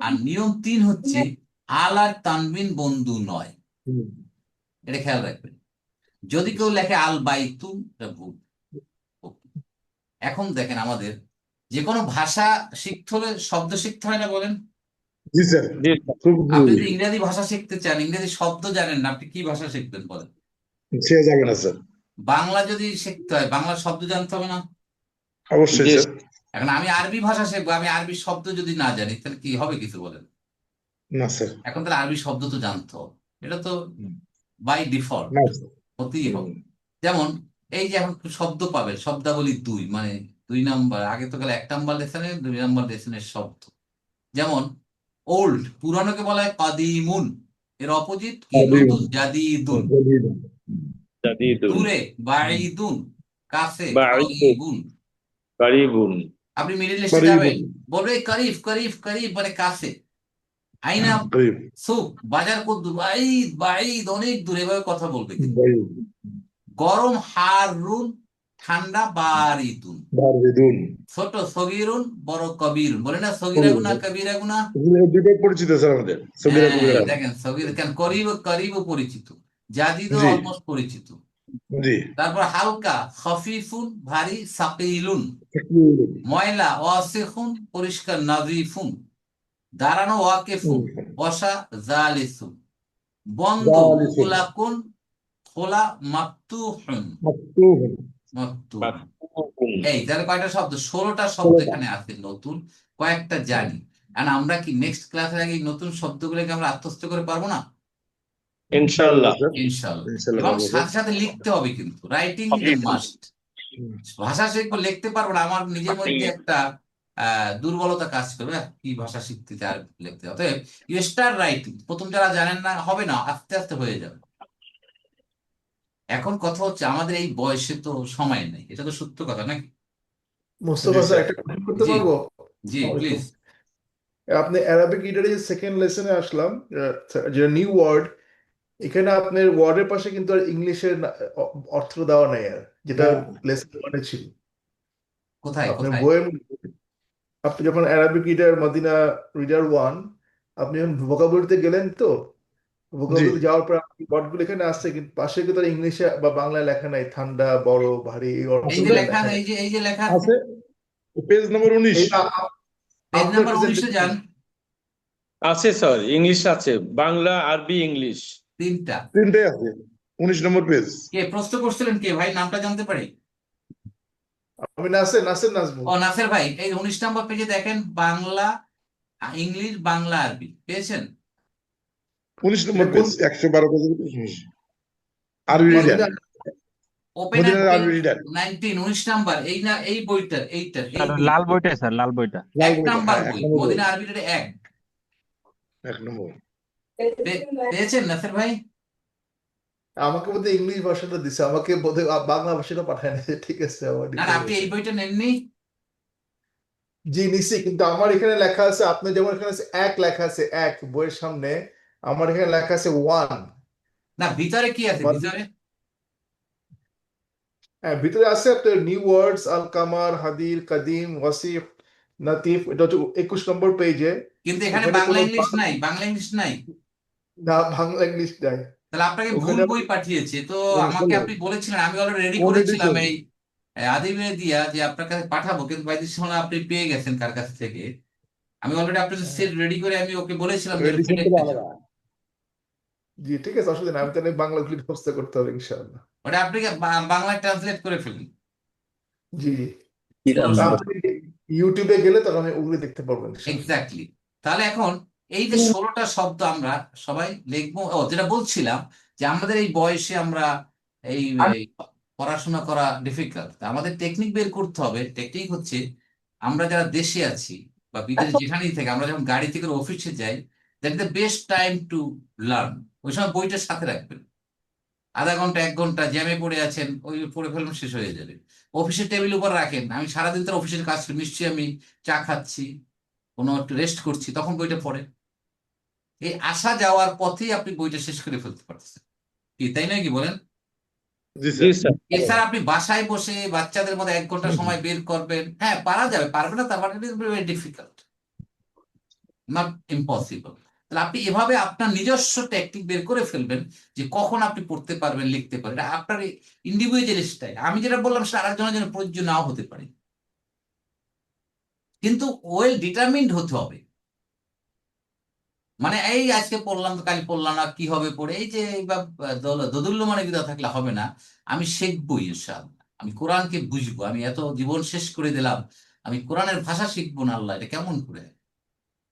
আর নিয়ম 3 হচ্ছে আল আর তানবিন বন্ধু নয়, এটা খেয়াল রাখবেন। যদি কেউ লেখে আল বাইতু, এটা ভুল। এখন দেখেন, আমাদের যে কোনো ভাষা শিখতে হলে শব্দ শিখতে হয় না, বলেন? জি স্যার। জি খুব আপনি জরুরি। যদি ইংরেজি ভাষা শিখতে চান, ইংরেজি শব্দ জানেন না, আপনি কি ভাষা শিখবেন বলেন? সে যাবে না স্যার। বাংলা যদি শিখতে হয়, বাংলা শব্দ জানতে হবে না? অবশ্যই জি। স্যার। এখন আমি আরবি ভাষা শিখবো, আমি আরবি শব্দ যদি না জানি তাহলে কি হবে কিছু বলেন? না স্যার। এখন তাহলে আরবি শব্দ তো জানতে হবে, এটা তো বাই ডিফল্ট না স্যার। হতেই হবে। যেমন এই যে এখন শব্দ পাবেন, শব্দাবলী 2, মানে 2 নাম্বার, আগে তো গেলে 1 নাম্বার লেসনে 2 নাম্বার লেসনের শব্দ। যেমন ওল্ড, পুরানোকে বলা হয় কাদিমুন, এর অপোজিট কি, নতুন, জাদিদুন। জাদিদুন। দূরে বাঈদুন, কাছে বাঈদুন। কারিবুন। কারিবুন। আপনি মিডিল ইস্টে করিব। যাবেন, বলবে করিব করিব করিব মানে কাছে। আইনা করিব। সুক, বাজার কত দূর, বাইদ বাইদ অনেক দূরে, এভাবে কথা বলবে। করিব। গরম হারুন, ঠান্ডা বারিদুন। বারিদুন। ছোট সগিরুন, বড় কবির, বলে না সগিরা গুনা কবিরা গুনা। দুটো পরিচিত স্যার আমাদের। সগিরা কবিরা। দেখেন সগির কেন, করিব করিব পরিচিত, জাদিদও জি। অলমোস্ট পরিচিত। জি। তারপর হালকা, খফিফুন ভারী, সাকিলুন। ময়লা, ওয়াসিখুন পরিষ্কার, নাযিফুন। দাঁড়ানো, ওয়াকিফুন। বসা, জালিসুন। বন্ধ, জালিসুন। মুগলাকুন খোলা, মাফতুহুন। মাকতুবুন। মাফতুহুন। এই তাহলে কয়টা শব্দ, 16টা শব্দ এখানে আছে নতুন, কয়েকটা জানি। আর আমরা কি নেক্সট ক্লাসের আগে এই নতুন শব্দগুলোকে আমরা আত্মস্থ করে পারবো না? ইনশাআল্লাহ। ইনশাআল্লাহ। ইনশাআল্লাহ এবং পারবো স্যার। সাথে সাথে লিখতে হবে, কিন্তু রাইটিং ইজ এ মাস্ট। ভাষা শিখবো, লিখতে পারবো না, আমার নিজের মধ্যে একটা দুর্বলতা কাজ করবে, কি ভাষা শিখতে আর লিখতে। অতএব ইউ স্টার্ট রাইটিং, প্রথম যারা জানেন না হবে না, আস্তে আস্তে হয়ে যাবে। এখন কথা হচ্ছে আমাদের এই বয়সে তো সময় নেই, এটা তো সত্য কথা নাকি? মোস্তফা স্যার একটা কথা করতে জি পারবো? জি প্লিজ। আপনি অ্যারাবিক রিডারে যে সেকেন্ড লেসনে আসলাম, যে নিউ ওয়ার্ড, এখানে আপনার ওয়ার্ডের পাশে কিন্তু আর ইংলিশের অর্থ দেওয়া নাই, আর যেটা লেসন 1 এ ছিল। কোথায় আপনার কোথায়? বইয়ের, আপনি যখন অ্যারাবিক রিডার মদিনা রিডার 1, আপনি যখন ভোকাবুলারিতে গেলেন, তো ভোকাবুলারিতে যাওয়ার পর ওয়ার্ডগুলো এখানে আসছে, কিন্তু পাশে কিন্তু আর ইংলিশে বা বাংলায় লেখা নাই, ঠান্ডা, বড়, ভারী, এই এই যে অর্থগুলো লেখা, লেখা নাই। এই যে লেখা আছে পেজ নম্বর 19। এটা পেজ After নাম্বার 19-এ presentation. যান, আছে স্যার, ইংলিশ আছে, বাংলা, আরবি, ইংলিশ। তিনটা। তিনটাই আছে 19 নম্বর পেজ। কে প্রশ্ন করছিলেন, কে ভাই, নামটা জানতে পারি? আমি নাসের নাজমুল। ও নাসের ভাই, এই 19 নম্বর পেজে দেখেন, বাংলা, ইংলিশ, বাংলা, আরবি পেয়েছেন? 19 নম্বর এটা পেজ, কোন- 112 পেজের 19। আরবি রিডার, ওপেন মদিনার আরবি রিডার। 19 নাম্বার, এই না, এই বইটার, এইটার, এই বই, লাল বইটা স্যার, লাল বইটা। লাল এক বইটা, নাম্বার হ্যাঁ, এক বই, নম্বর বই, মদিনা আরবিটার এক। 1 নম্বর। পেয়েছেন নাসের ভাই? আমাকে বোধহয় ইংলিশ ভাষাটা দিছে, আমাকে বোধহয় বাংলা ভাষাটা পাঠায় না। ঠিক আছে, আমার না না, আপনি এই বইটা নেননি? জি নিছি, কিন্তু আমার এখানে লেখা আছে, আপনার যেমন এখানে আছে এক, লেখা আছে এক বইয়ের সামনে, আমার এখানে লেখা আছে ওয়ান। না, ভিতরে কি আছে ভিতরে? হ্যাঁ, ভিতরে আছে আপনার নিউ ওয়ার্ডস, আল কামার, হাদির, কাদিম, ওয়াসিফ, নাতিফ। এটা হচ্ছে 21 নম্বর পেজে। কিন্তু এখানে ওখানে বাংলা কোনো ইংলিশ নাই, বাংলা ইংলিশ নাই। না, বাংলা ইংলিশ নাই। তাহলে আপনাকে ভুল ওখানে বই পাঠিয়েছে তো। না, আমাকে আসলে আপনি বলেছিলেন, আমি অলরেডি রেডি কোন করেছিলাম edition? এই আদিবে দিয়া যে আপনার কাছে পাঠাবো, কিন্তু বাইদের সময় আপনি পেয়ে গেছেন কার কাছ থেকে। আমি অলরেডি আপনার সেট রেডি করে আমি ওকে বলেছিলাম যে Edition এটা গুলো একটা আলাদা। জি ঠিক আছে, অসুবিধা নাই, আমি তাহলে বাংলাগুলি ব্যবস্থা করতে হবে ইনশাআল্লাহ। ওটা আপনাকে বাংলায় ট্রান্সলেট করে ফেলুন। জি জি, কিরা তো তা নাম্বার? আপনি ইউটিউবে গেলে তখন আমি ওগুলি দেখতে পারবো ইনশাআল্লাহ। এক্স্যাক্টলি। তাহলে এখন এই যে 16টা শব্দ আমরা সবাই লিখবো, ও যেটা বলছিলাম যে আমাদের এই বয়সে আমরা এই এই পড়াশোনা করা ডিফিকাল্ট, আমাদের টেকনিক বের করতে হবে। টেকনিক হচ্ছে, আমরা যারা দেশে আছি বা বিদেশে যেখানেই থেকে, আমরা যখন গাড়ি থেকে অফিসে যাই, that the best time to learn. ওই সময় বইটা সাথে রাখবেন। আধা ঘন্টা 1 ঘন্টা জ্যামে পড়ে আছেন, ওই পড়ে ফেলবেন, শেষ হয়ে যাবে। অফিসের টেবিল উপর রাখেন, আমি সারাদিন তো অফিসের কাজ করি, নিশ্চয়ই আমি চা খাচ্ছি, কোনো একটু রেস্ট করছি, তখন বইটা পড়ে। এই আসা যাওয়ার পথেই আপনি বইটা শেষ করে ফেলতে পারতেছেন, কি তাই নয় কি বলেন? জি জি স্যার। স্যার। এছাড়া আপনি বাসায় বসে বাচ্চাদের মধ্যে 1 ঘন্টা সময় বের করবেন, হ্যাঁ পারা যাবে, পারবে না তারপর ডিফিকাল্ট, নট ইম্পসিবল। তাহলে আপনি এভাবে আপনার নিজস্ব টেকনিক বের করে ফেলবেন যে কখন আপনি পড়তে পারবেন, লিখতে পারবেন। এটা আপনার ইন্ডিভিজুয়াল স্টাইল। আমি যেটা বললাম সেটা আরেকজনের জন্য প্রযোজ্য নাও হতে পারে, কিন্তু ওয়েল ডিটারমিন্ড হতে হবে। মানে এই আজকে পড়লাম তো কাল পড়লাম না, কি হবে পড়ে, এই যে দোদুল্যমানের বিদ্যা থাকলে হবে না। আমি শিখবো ইনশাআল্লাহ, আমি কোরআনকে বুঝবো। আমি এত জীবন শেষ করে দিলাম, আমি কোরআনের ভাষা শিখবো না, আল্লাহ এটা কেমন করে?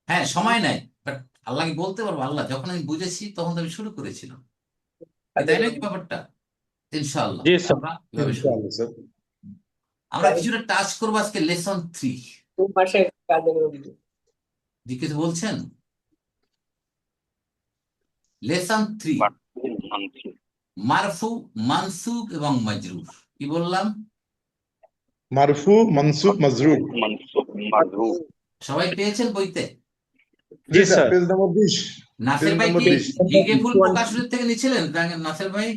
হ্যাঁ, সময় নাই, বাট আল্লাহকে বলতে পারবো, আল্লাহ যখন আমি বুঝেছি তখন তো আমি শুরু করেছিলাম, তাই না কি ব্যাপারটা? ইনশাআল্লাহ জি স্যার। আমরা এভাবে শুরু করব। ইনশাআল্লাহ স্যার। আমরা কিছুটা টাচ করবো আজকে লেসন 3। জি কিছু বলছেন? Lesson 3, But monthly. মারফু, মানসুব এবং মাজরুর। কি বললাম? মারফু, মানসুব, মাজরুর। Mansub, Madhu. সবাই পেয়েছেন বইতে? জি জি sir, sir. Page number 20। Naser page ভাই নম্বর কি 20। জিকে ফুল প্রকাশনের থেকে নিয়েছিলেন নাসের ভাই?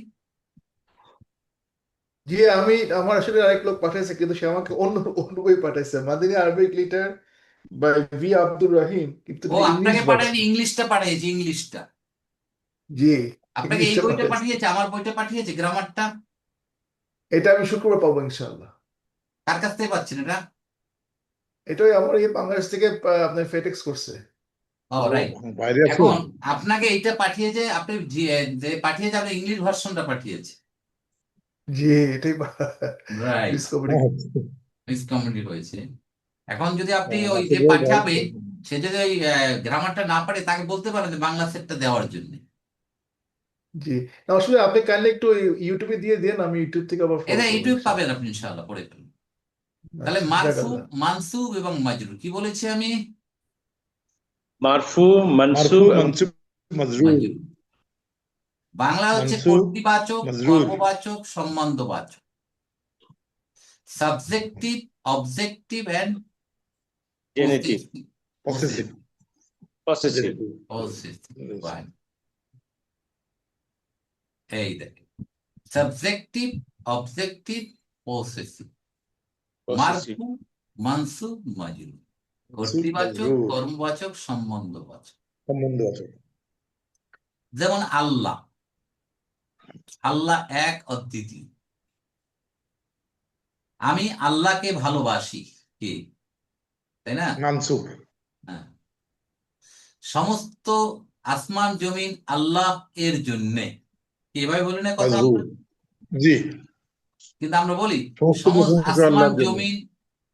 জি, আমি আমার আসলে আরেক লোক পাঠাইছে, কিন্তু সে আমাকে অন্য অন্য বই পাঠাইছে, মাদিনী আরবিক লিটার বাই ভি আব্দুর রহিম, কিন্তু ও ইংলিশ আপনাকে পাঠায়নি, ভার্সন। ইংলিশটা পাঠিয়েছি, ইংলিশটা। জি, আপনাকে এই ইংলিশটা বইটা পাঠাইছে। পাঠিয়েছে, আমার বইটা পাঠিয়েছে, গ্রামারটা। এটা আমি শুক্রবার পাবো ইনশাআল্লাহ। কার কাছ থেকে পাচ্ছেন এটা? এটাই আমার এই বাংলাদেশ থেকে আপনার ফেটেক্স করছে। ও রাইট। বাইরে আছে। এখন আপনাকে এইটা পাঠিয়েছে, আপনি যে পাঠিয়েছে, আপনি ইংলিশ ভার্সনটা পাঠিয়েছে। জি, এটাই রাইট, ডিসকভারি। মিসকমিউনিকেট হয়েছে। এখন যদি আপনি হ্যাঁ, ওই যে আসলে পাঠাবে, সে যদি ওই গ্রামারটা না পারে, তাকে বলতে পারেন যে বাংলা সেটটা দেওয়ার জন্য। জি, না, আসলে আপনি কাইন্ডলি একটু ইউটিউবে দিয়ে দেন, আমি ইউটিউব থেকে আবার ফলো এটা করবো ইউটিউব ইনশাআল্লাহ। পাবেন আপনি, ইনশাআল্লাহ পড়ে ফেলুন। তাহলে আচ্ছা, মারফু, জাযাকাল্লাহ। মানসুব এবং মাজরুর কি বলেছি আমি? মারফু, মারফু, মানসুব এবং মানসুব, মাজরুর। মাজরুর। বাংলা হচ্ছে মানসুব, কর্তৃবাচক, মাজরুর। কর্মবাচক, সম্বন্ধবাচক, subjective, objective and genitive, possessive. Possessive. এই দেখেন, সাবজেক্টিভ, অবজেক্টিভ, পসেসিভ। মারফু, মানসুব, মাজরুর। কর্তৃবাচক, মাজরুর। কর্মবাচক, সম্বন্ধবাচক। সম্বন্ধ আছে। যেমন আল্লাহ, আল্লাহ এক অদ্বিতীয়। আমি আল্লাহকে ভালোবাসি, কি তাই না? মানসুব। সমস্ত আসমান জমিন আল্লাহ এর জন্যে। এভাবে বলি না কথা জি আমরা? জি কিন্তু আমরা বলি সমস্ত সমস্ত প্রশংসা আসমান আল্লাহর জন্য। জমিন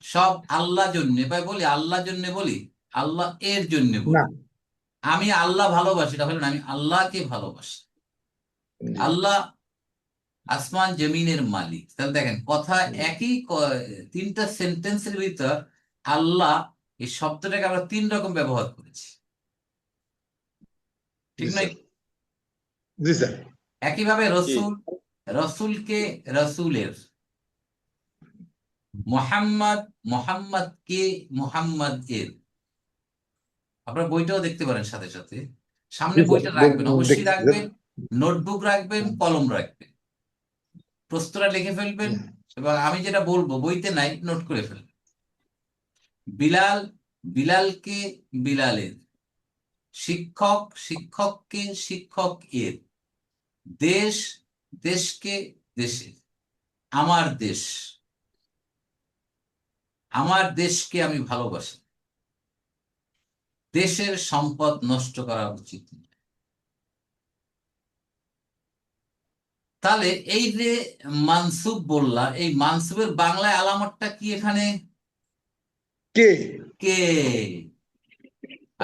সব আল্লাহ জন্য। এভাবে বলি আল্লাহ জন্য বলি, আল্লাহ এর জন্য না বলি। আমি আল্লাহ ভালোবাসি, এটা হলো না, আমি আল্লাহকে ভালোবাসি। জি আল্লাহ আসমান জমিনের মালিক। তাহলে দেখেন কথা একই তিনটা সেন্টেন্সের ভিতর আল্লাহ এই শব্দটাকে আমরা তিন রকম ব্যবহার করেছি, ঠিক জি নয়? স্যার, জি স্যার, একইভাবে জি রসুল, রসুলকে রসুলের, মোহাম্মদ, মোহাম্মদকে মোহাম্মদ এর। আপনার বইটাও দেখতে পারেন সাথে সাথে, সামনে জি স্যার, বইটা রাখবেন, অবশ্যই দেখছি স্যার। রাখবেন, নোটবুক রাখবেন, কলম রাখবেন, প্রশ্নটা লিখে ফেলবেন, এবং আমি যেটা বলবো বইতে নাই নোট করে ফেলবেন। বিলাল, বিলালকে বিলালের, শিক্ষক, শিক্ষককে শিক্ষক এর, দেশ, দেশকে দেশের, আমার দেশ, আমার দেশকে আমি ভালোবাসি, দেশের সম্পদ নষ্ট করা উচিত নয়। তাহলে এই যে মানসুব বললাম, এই মানসুবের বাংলায় আলামতটা কি এখানে? কে কে।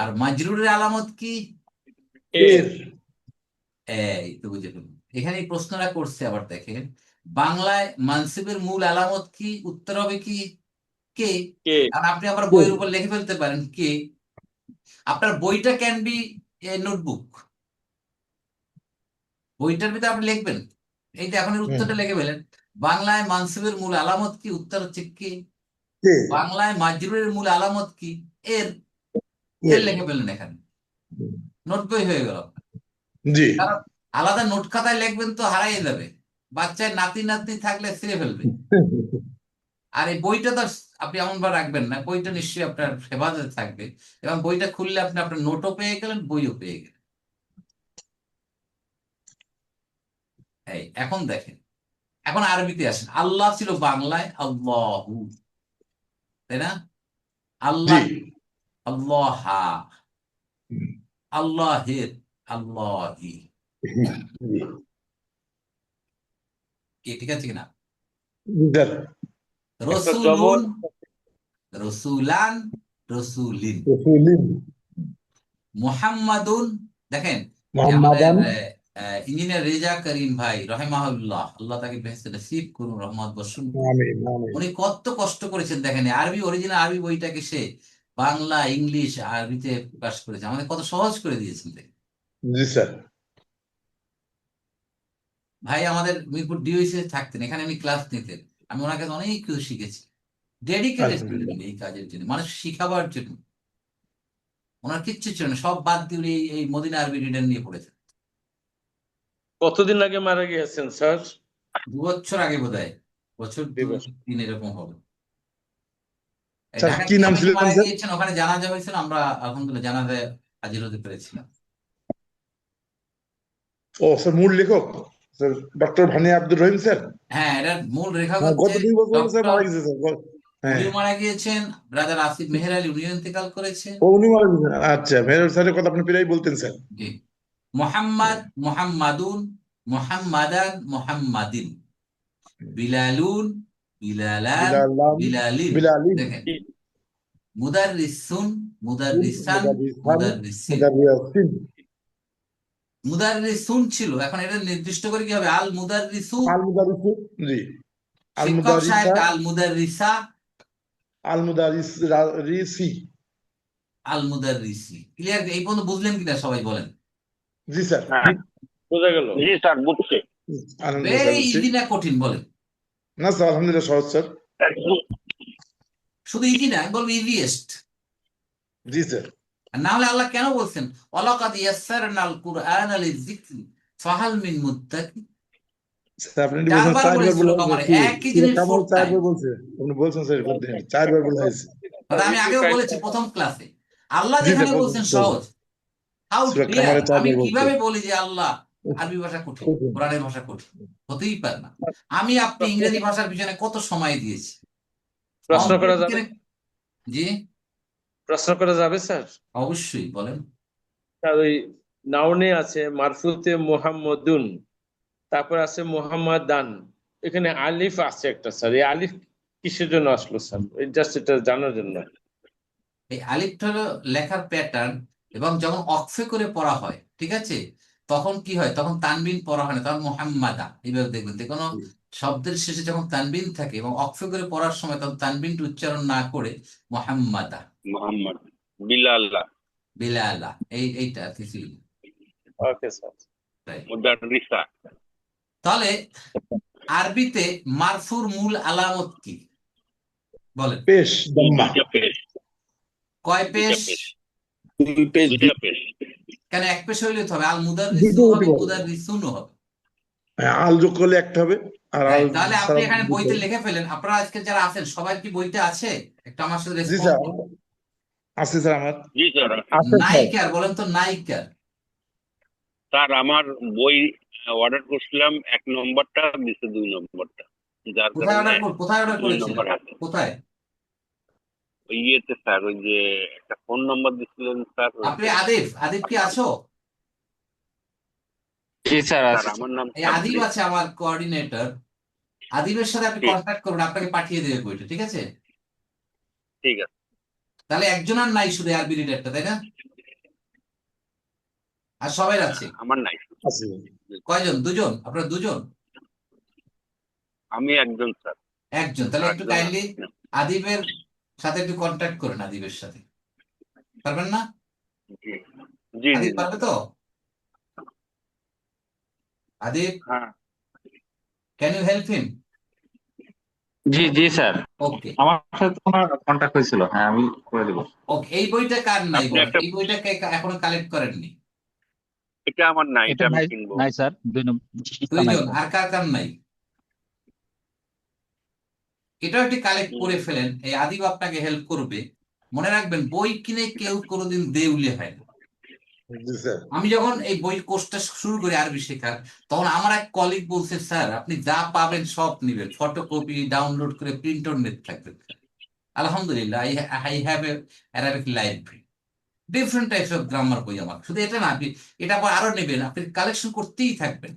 আর মাজরুরের আলামত কি? এর এই তো বুঝে ফেলুন। এখানে এই প্রশ্নটা করছে, আবার দেখেন বাংলায় মানসুবের মূল আলামত কি? উত্তর হবে কি? কে। কে আর আপনি আবার কে বইয়ের উপর লিখে ফেলতে পারেন কে। আপনার বইটা ক্যান বি এ নোটবুক, বইটার ভিতরে আপনি লিখবেন, এই যে এখন এর উত্তরটা লিখে ফেলেন। বাংলায় মানসুবের মূল আলামত কি? উত্তর হচ্ছে কে। কে বাংলায় মাজরুরের মূল আলামত কি? এর। এর এর লিখে ফেললেন এখানে, নোট বই হয়ে গেল। জি কারণ আলাদা নোট খাতায় লিখবেন তো হারাই যাবে, বাচ্চার নাতি নাতনি থাকলে ছিঁড়ে ফেলবে। আর এই বইটা তো আপনি এমন ভাবে রাখবেন না, বইটা নিশ্চয়ই আপনার হেফাজতে থাকবে, এবং বইটা খুললে আপনি আপনার নোটও পেয়ে গেলেন, বইও পেয়ে গেলেন। এই এখন দেখেন, এখন আরবিতে আসেন। আল্লাহ ছিল বাংলায় আল্লাহু, তাই না? জি আল্লাহ, আল্লাহা, আল্লাহের, আল্লাহি। জি কি ঠিক আছে কিনা? স্যার, একটা জবর, রসুলুন, রসুলান, রসুলিন, রসুলিন, মুহাম্মাদুন। দেখেন যে আমাদের মোহাম্মদান, ইঞ্জিনিয়ার রেজা করিম ভাই রহিমাহুল্লাহ, আল্লাহ তাকে বেহেশতে নসিব করুন, রহমত বর্ষণ করুন। আমিন আমিন। উনি কত কষ্ট করেছেন দেখেন, আরবি অরিজিনাল আরবি বইটাকে সে বাংলা, ইংলিশ, আরবিতে প্রকাশ করেছে, আমাদের কত সহজ করে দিয়েছেন দেখেন। জি স্যার, ভাই আমাদের মিরপুর ডিওইসি থাকতেন, এখানে আমি ক্লাস নিতেন, আমি ওনার কাছে অনেক কিছু শিখেছি। ডেডিকেটেড ছিলেন আলহামদুলিল্লাহ। উনি এই কাজের জন্য, মানুষ শিখাবার জন্য। ওনার কিচ্ছু ছিল না, সব বাদ দিয়ে উনি এই মদিনা আরবি রিডার নিয়ে পড়েছেন। কতদিন আগে মারা গিয়েছেন স্যার? 2 বছর আগে বোধহয়, বছর দুই 2 বছর। 3 এরকম হবে। এই স্যার ঢাকা কি নাম কমিটি ছিলেন মারা স্যার? গিয়েছেন, ওখানে জানাজা হয়েছিল, আমরা আলহামদুলিল্লাহ জানাজায় হাজির হতে পেরেছিলাম। ও স্যার, মূল লেখক sir doctor ভানি Abdur Rahim sir. হ্যাঁ, এটার মূল রেখা হ্যাঁ, হচ্ছে গত 2 বছর হলো স্যার ডক্টর, মারা গেছে স্যার। হ্যাঁ, উনিও মারা গিয়েছেন, ব্রাদার আসিফ মেহের আলী উনিও ইন্তেকাল করেছেন। ও উনি মারা গেছেন। আচ্ছা, মেহর স্যারের কথা আপনি প্রায় বলতেন স্যার। জি। মোহাম্মদ, মোহাম্মাদুন, মোহাম্মাদান, মোহাম্মাদিন, বিলালুন, বিলালান, বিলালাম, বিলালিন। বিলালিন, দেখেন মুদাররিসুন, মুদাররিসান, মুদারিসান, মুদাররিসিন। মুদারিয়াসিন, মুদাররিসুন ছিল, এখন এটা নির্দিষ্ট করে কি হবে? আল মুদাররিসু। আল মুদারিসু, জি, আল শিক্ষক মুদারিসা, সাহেবকে আল মুদাররিসা, আল মুদারিস রিসি। আল মুদাররিসি। ক্লিয়ার? এই পর্যন্ত বুঝলেন কিনা সবাই বলেন? জি স্যার, হ্যাঁ বোঝা গেল? জি স্যার বুঝছি। আলহামদুলিল্লাহ স্যার, ভেরি বুঝছি। ইজি না কঠিন বলেন? না স্যার, আলহামদুলিল্লাহ সহজ স্যার। শুধু ইজি না, আমি বলবো ইজিয়েস্ট। জি স্যার, না হলে আল্লাহ কেন বলছেন ওয়ালাকাদ ইয়াসসারনাল কুরআনা লিযিকরি ফাহাল মিন মুদ্দাকির? স্যার আপনি এটি বলছেন 4 বার 4বার বলেছে বলা সুরা হয়েছে, কমারে, কি একই সূরা জিনিস কামাল 4 টাইম। 4বার বলছে, আপনি বলছেন স্যার 4বার বলা হয়েছে। আমি আগেও বলেছি প্রথম ক্লাসে, আল্লাহ জি যেখানে স্যার, বলছেন সহজ, হাউ সূরা ডিয়ার কামারে আমি 4বার বলছে। কিভাবে বলি যে আল্লাহ আরবি ভাষা কঠিন, কঠিন। কোরআনের ভাষা কঠিন? হতেই পারে না। আমি আপনি ইংরেজি ভাষার পিছনে কত সময় দিয়েছি, প্রশ্ন অঙ্কের করা যাবে? পিছনে। জি প্রশ্ন করা যাবে স্যার? অবশ্যই বলেন। স্যার ওই নাউনে আছে মারফুতে মুহাম্মাদুন, তারপর আছে মুহাম্মাদান, এখানে আলিফ আছে একটা স্যার, এই আলিফ কিসের জন্য আসলো স্যার? জাস্ট এটা জানার জন্য। এই আলিফটা হলো লেখার প্যাটার্ন, এবং যখন অক্ফে করে পড়া হয়, ঠিক আছে, তখন কি হয়, তখন তানবিন পড়া হয় না, তখন মোহাম্মাদা। এইভাবে দেখবেন যে কোনো শব্দের শেষে যখন তানবিন থাকে এবং অক্ফে করে পড়ার সময় তখন তানবিনটা উচ্চারণ না করে মোহাম্মাদা, মোহাম্মদ বিলাল্লাহ বিলালা, এইটা কিছু। Okay sir. মুদাররিসা। তাহলে আরবিতে মারফুর মূল আলামত কি বলেন? পেশ দাম্মা দুইটা পেশ, কয় পেশ? দুই পেজ দুইটা পেশ। কেন এক পেশ হইলে তো হবে? আল মুদাররিসু দুটো হতে হবে, পারে। মুদাররিসুনও হবে। আল যোগ করলে একটা হবে আর আল Right, তাহলে আপনি ছাড়া এখানে দুটো বইতে হবে। লিখে ফেলেন। আপনারা আজকে যারা আছেন সবাই কি বইতে আছে? একটা আমার সাথে জি রেসপন্স স্যার, করুন। আছে স্যার আমার। জি স্যার। নায়িকার বলেন তো, নায়িকার। স্যার আমার বই অর্ডার করছিলাম, 1 নম্বরটা দিছে 2 নম্বরটা, যার কারণে কোথায় অর্ডার 2 করেছিলেন? নম্বর আছে। কোথায়? ওই ইয়েতে স্যার, ওই যে একটা ফোন নম্বর দিছিলেন স্যার, আপনি আদিব কি আছো? জি স্যার স্যার আছে। আমার নাম এই আদিব আছে আমার কোঅর্ডিনেটর। আদিবের সাথে আপনি ঠিক। কন্ট্যাক্ট করুন, আপনাকে পাঠিয়ে দেবে বইটা, ঠিক আছে? ঠিক আছে। তাহলে একজন আর নাই, শুধু আরবি রিডারটা, তাই না? আর সবাই আছে? আমার নাই, আছে কয়জন? দুজন? আপনার দুজন? আমি একজন স্যার। একজন। তাহলে একটু একজন কাইন্ডলি আছে। আদিবের সাথে একটু কন্ট্যাক্ট করেন। আদিবের সাথে পারবেন না? জি জি আদিব জি। পারবে তো? আদিব, হ্যাঁ ক্যান ইউ হেল্প হিম? জি জি স্যার, ওকে আমার সাথে তোমার কন্ট্যাক্ট হয়েছিল, হ্যাঁ আমি করে দেবো। ওকে। এই বইটা কার নাই আপনি বলেন? একটা, এই বইটা এখনো কালেক্ট করেননি? এটা আমার নাই, এটা এটা আমি নাই, কিনবো। নাই স্যার, 2 নম্বর নাই দুইজন। স্যার। আর কার কার নাই? এটাও একটি কালেক্ট করে ফেলেন। এই আদিব আপনাকে হেল্প করবে। মনে রাখবেন, বই কিনে কেউ কোনোদিন দেউলে হয় না। জি স্যার। আমি যখন এই বই কোর্সটা শুরু করি আরবি শেখার, তখন আমার এক কলিগ বলছে, স্যার আপনি যা পাবেন সব নিবেন, ফটোকপি ডাউনলোড করে প্রিন্ট আউট নিতে থাকবেন। আলহামদুলিল্লাহ, I have a Arabic library, different types of grammar বই আমার। শুধু এটা না, আপনি এটা আবার আরো নেবেন, আপনি কালেকশন করতেই থাকবেন,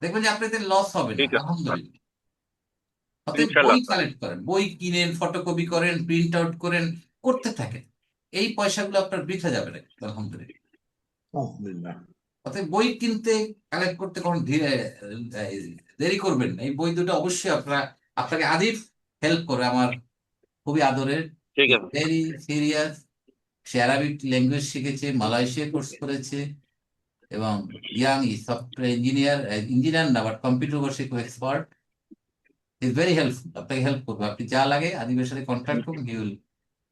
দেখবেন যে আপনাদের লস হবে না। ঠিক আছে আলহামদুলিল্লাহ। অতএব ইনশাল্লাহ বই স্যার। কালেক্ট করেন, বই কিনেন, ফটোকপি করেন, প্রিন্ট আউট করেন, করতে থাকেন। এই পয়সাগুলো আপনার বৃথা যাবে না, আলহামদুলিল্লাহ। আলহামদুলিল্লাহ। অতএব বই কিনতে, কালেক্ট করতে কখন দেরি করবেন না। এই বই দুটো অবশ্যই আপনাকে আদিব হেল্প করে, আমার খুবই আদরের, ঠিক আছে। Very serious. সে অ্যারাবিক ল্যাঙ্গুয়েজ শিখেছে, মালয়েশিয়া কোর্স করেছে, এবং ইয়াং সফটওয়্যার ইঞ্জিনিয়ার না, বাট কম্পিউটার বসে খুব এক্সপার্ট। ইজ ভেরি হেল্পফুল, আপনাকে হেল্প করবে। আপনি যা লাগে আদিবের সাথে কন্ট্যাক্ট করুন, he will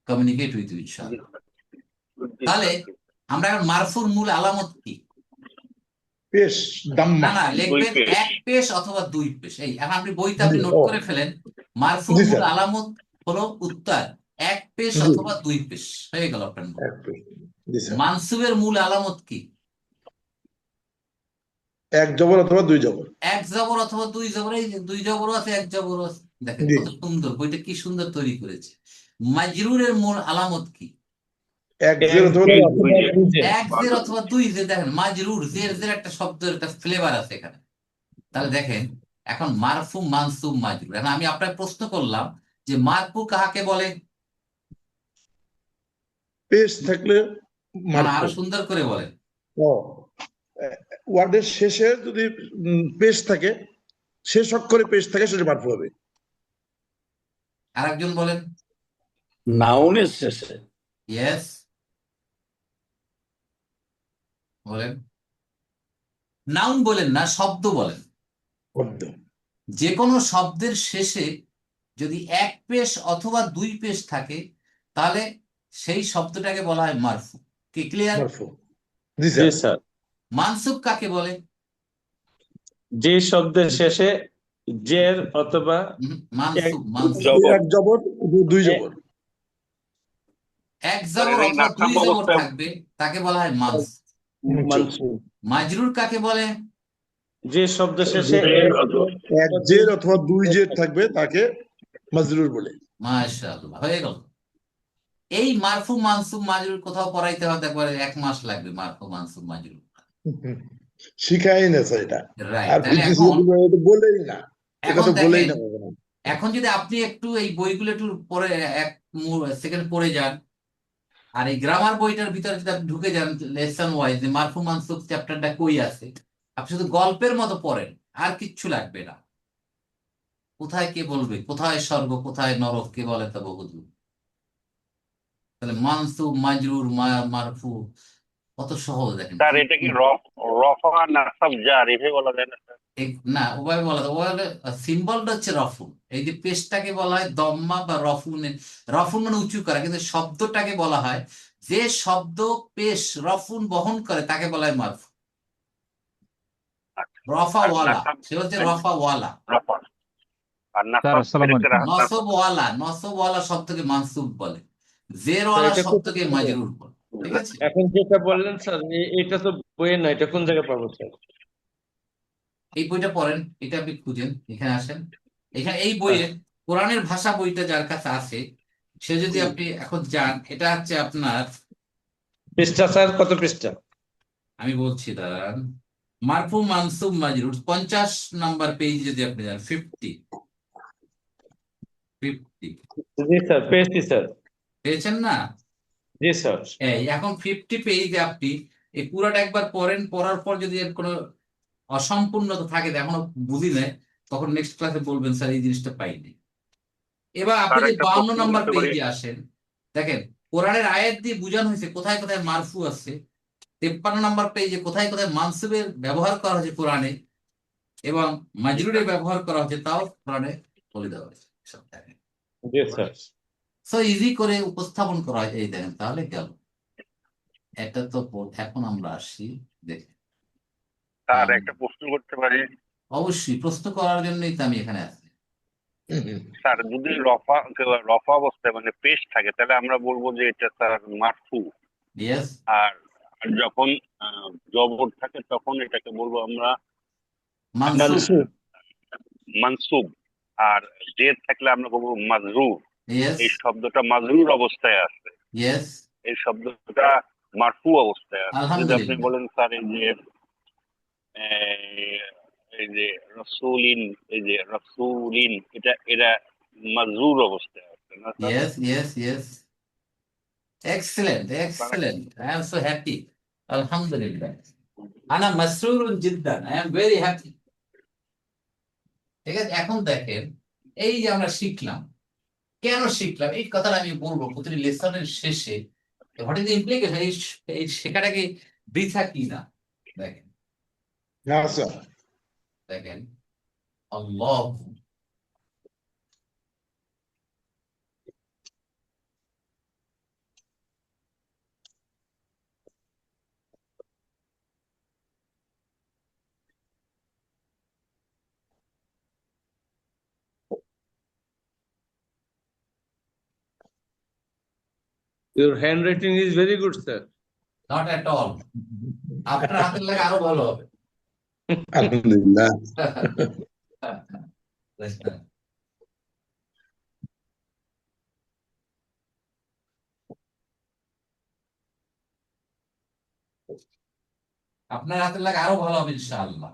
communicate with you ইনশাআল্লাহ। তাহলে আমরা এখন মারফুর মূল আলামত কি? পেশ দাম্মা। না, দুই লিখবেন পেশ। 1 পেশ অথবা 2 পেশ। এই এখন আপনি বইতে আপনি নোট ও, করে ফেলেন, মারফুর জি মূল স্যার। আলামত হলো উত্তর 1 পেশ জি। অথবা 2 পেশ। হয়ে গেল আপনার নোট। এক পেশ। জি স্যার। মানসুবের মূল আলামত কি? 1 জবর অথবা 2 জবর। 1 জবর অথবা 2 জবর। এই যে 2 জবরও আছে, 1 জবরও আছে। দেখেন জি। কত সুন্দর, বইটা কি সুন্দর তৈরি করেছে। মাজরুরের মূল আলামত কি? 1 জের অথবা দুই 2 যে। 1 জের অথবা 2 জের। দেখেন মাজরুর, জের একটা শব্দের একটা ফ্লেভার আছে এখানে। তাহলে দেখেন, এখন মারফু, মানসুব, মাজরুর। এখন আমি আপনাকে প্রশ্ন করলাম যে মারফু কাহাকে বলে? পেশ থাকলে না, মারফু। আরো সুন্দর করে বলেন। ও, ওয়ার্ডের শেষে যদি পেশ থাকে, শেষ অক্ষরে পেশ থাকে, সেটা মারফু হবে। আরেকজন বলেন। নাউনের শেষে ইয়েস, বলেন। নাউন বলেন না, শব্দ বলেন। শব্দ। যে কোনো শব্দের শেষে যদি 1 পেশ অথবা 2 পেশ থাকে, তাহলে সেই শব্দটাকে বলা হয় মারফু। কি ক্লিয়ার? মারফু। জি জি স্যার। স্যার, মানসুব কাকে বলে? যে শব্দের শেষে জের অথবা মানসুব, জবর। 1 জবর 2 জবর। 1 জবর এই অথবা নাট্যম 2 জবর অবস্থায় থাকবে, তাকে বলা হয় মানস। মানসুব। মাজরুর কাকে বলে? যে শব্দ শেষে 1 জের অথবা 2 জের থাকবে, তাকে মাজরুর বলে। মাশাআল্লাহ, হয়ে গেল। এই মারফু মানসুব মাজরুর কোথাও পড়াইতে হতে একবারে 1 মাস লাগবে মারফু মানসুব মাজরুর। শিখাই না স্যার এটা। রাইট, আর তাহলে পিটিসি এখন তো বলেই না, এটা এখন তো বলেই দেখেন, না কখনো। এখন যদি আপনি একটু এই বইগুলো একটু পড়ে 1 সেকেন্ড পড়ে যান, আর এই গ্রামার বইটার ভিতরে যদি আপনি ঢুকে যান লেসন ওয়াইজ যে মারফু মানসুব চ্যাপ্টারটা কই আছে, আপনি শুধু গল্পের মতো পড়েন, আর কিচ্ছু লাগবে না। কোথায় কে বলবে, কোথায় স্বর্গ কোথায় নরক, কে বলে তা বহুদূর। তাহলে মানসুব মাজরুর মারফু কত সহজ দেখেন। স্যার এটা কি রফা নাসাব জার এভাবে বলা যায় না স্যার? না, ওভাবে বলা যায়, ওভাবে সিম্বলটা হচ্ছে রফুন। এই যে পেশটাকে বলা হয় দম্মা বা রফুন। রফুন মানে উঁচু করা, কিন্তু শব্দটাকে বলা হয়, যে শব্দ পেশ রফুন বহন করে তাকে বলা হয় মারফু। আচ্ছা। আর রফাওয়ালা, নাসাব সে হচ্ছে রফাওয়ালা। রফা আর স্যার নাসাব আসসালামু এটাকে আলাইকুম। নসবওয়ালা, নসবওয়ালা শব্দকে মানসুব বলে, স্যার জেরওয়ালা এটা শব্দকে কোথায় পাবো? মাজরুর বলে। ঠিক আছে, এখন যেটা বললেন স্যার এটা তো বইয়ে না, এটা কোন জায়গায় পাবো স্যার? এই বইটা পড়েন, এটা আপনি খুঁজেন, এখানে আসেন, এখানে এই বইয়ে কোরআনের ভাষা বইটা যার কাছে আছে, সে যদি আপনি এখন যান, এটা হচ্ছে আপনার, পৃষ্ঠা স্যার কত পৃষ্ঠা? আমি বলছি দাঁড়ান, মারফু মানসুব মাজরুর 50 নাম্বার পেজ যদি আপনি যান, 50 জি স্যার পেয়েছি স্যার। পেয়েছেন না? জি স্যার। এই এখন 50 পেজে আপনি এই পুরাটা একবার পড়েন, পড়ার পর যদি এর কোনো অসম্পূর্ণতা থাকে, এখনো বুঝি নাই, তখন নেক্সট ক্লাসে বলবেন স্যার এই জিনিসটা পাইনি। এবার আপনি স্যার যদি একটা 52 প্রশ্ন নাম্বার করতে পারি? পেজে আসেন, দেখেন কোরআনের আয়াত দিয়ে বোঝানো হয়েছে কোথায় কোথায় মারফু আছে। 53 নাম্বার পেজে কোথায় কোথায় মানসুবের ব্যবহার করা হয়েছে কোরআনে, এবং মাজরুরের ব্যবহার করা হচ্ছে, তাও কোরআনে বলে দেওয়া হয়েছে সব জায়গায়। জি স্যার। সো ইজি করে উপস্থাপন করা হয়, এই দেখেন, তাহলে গেল। এটা তো এখন আমরা আসি, দেখেন। স্যার একটা প্রশ্ন করতে পারি? অবশ্যই, প্রশ্ন করার জন্যই তো আমি এখানে আছি। স্যার যদি রফা অবস্থায় মানে পেশ থাকে, তাহলে আমরা বলবো যে এটা স্যার মারফু। ইয়েস, আর আর যখন জবর থাকে তখন এটাকে বলবো আমরা মানসুব, মানসুব। আর জের থাকলে আমরা বলবো মাজরুর। ইয়েস, এই শব্দটা মাজরুর অবস্থায় আছে, ইয়েস, এই শব্দটা মারফু অবস্থায় আছে। যদি আপনি আলহামদুলিল্লাহ। বলেন স্যার এই যে রসুলিন, এই যে রসুলিন, এটা মাজরুর অবস্থায় আছে না sir? Yes, yes, yes. Excellent, excellent. I am so happy. Alhamdulillah. Ana masrurun jiddan. I am very happy. ঠিক আছে, এখন দেখেন, এই যে আমরা শিখলাম, কেন শিখলাম এই কথাটা আমি বলবো প্রতিটি লেসনের শেষে। হোয়াট ইজ ইমপ্লিকেশন, এই শেখাটা কি বৃথা কি না? দেখেন, না স্যার। দেখেন, আল্লাহ, Your handwriting is very good, sir. Not at all. আপনার হাতের লেখা আরো ভালো হবে। আলহামদুলিল্লাহ। আপনার হাতের লেখা আরো ভালো হবে ইনশাআল্লাহ।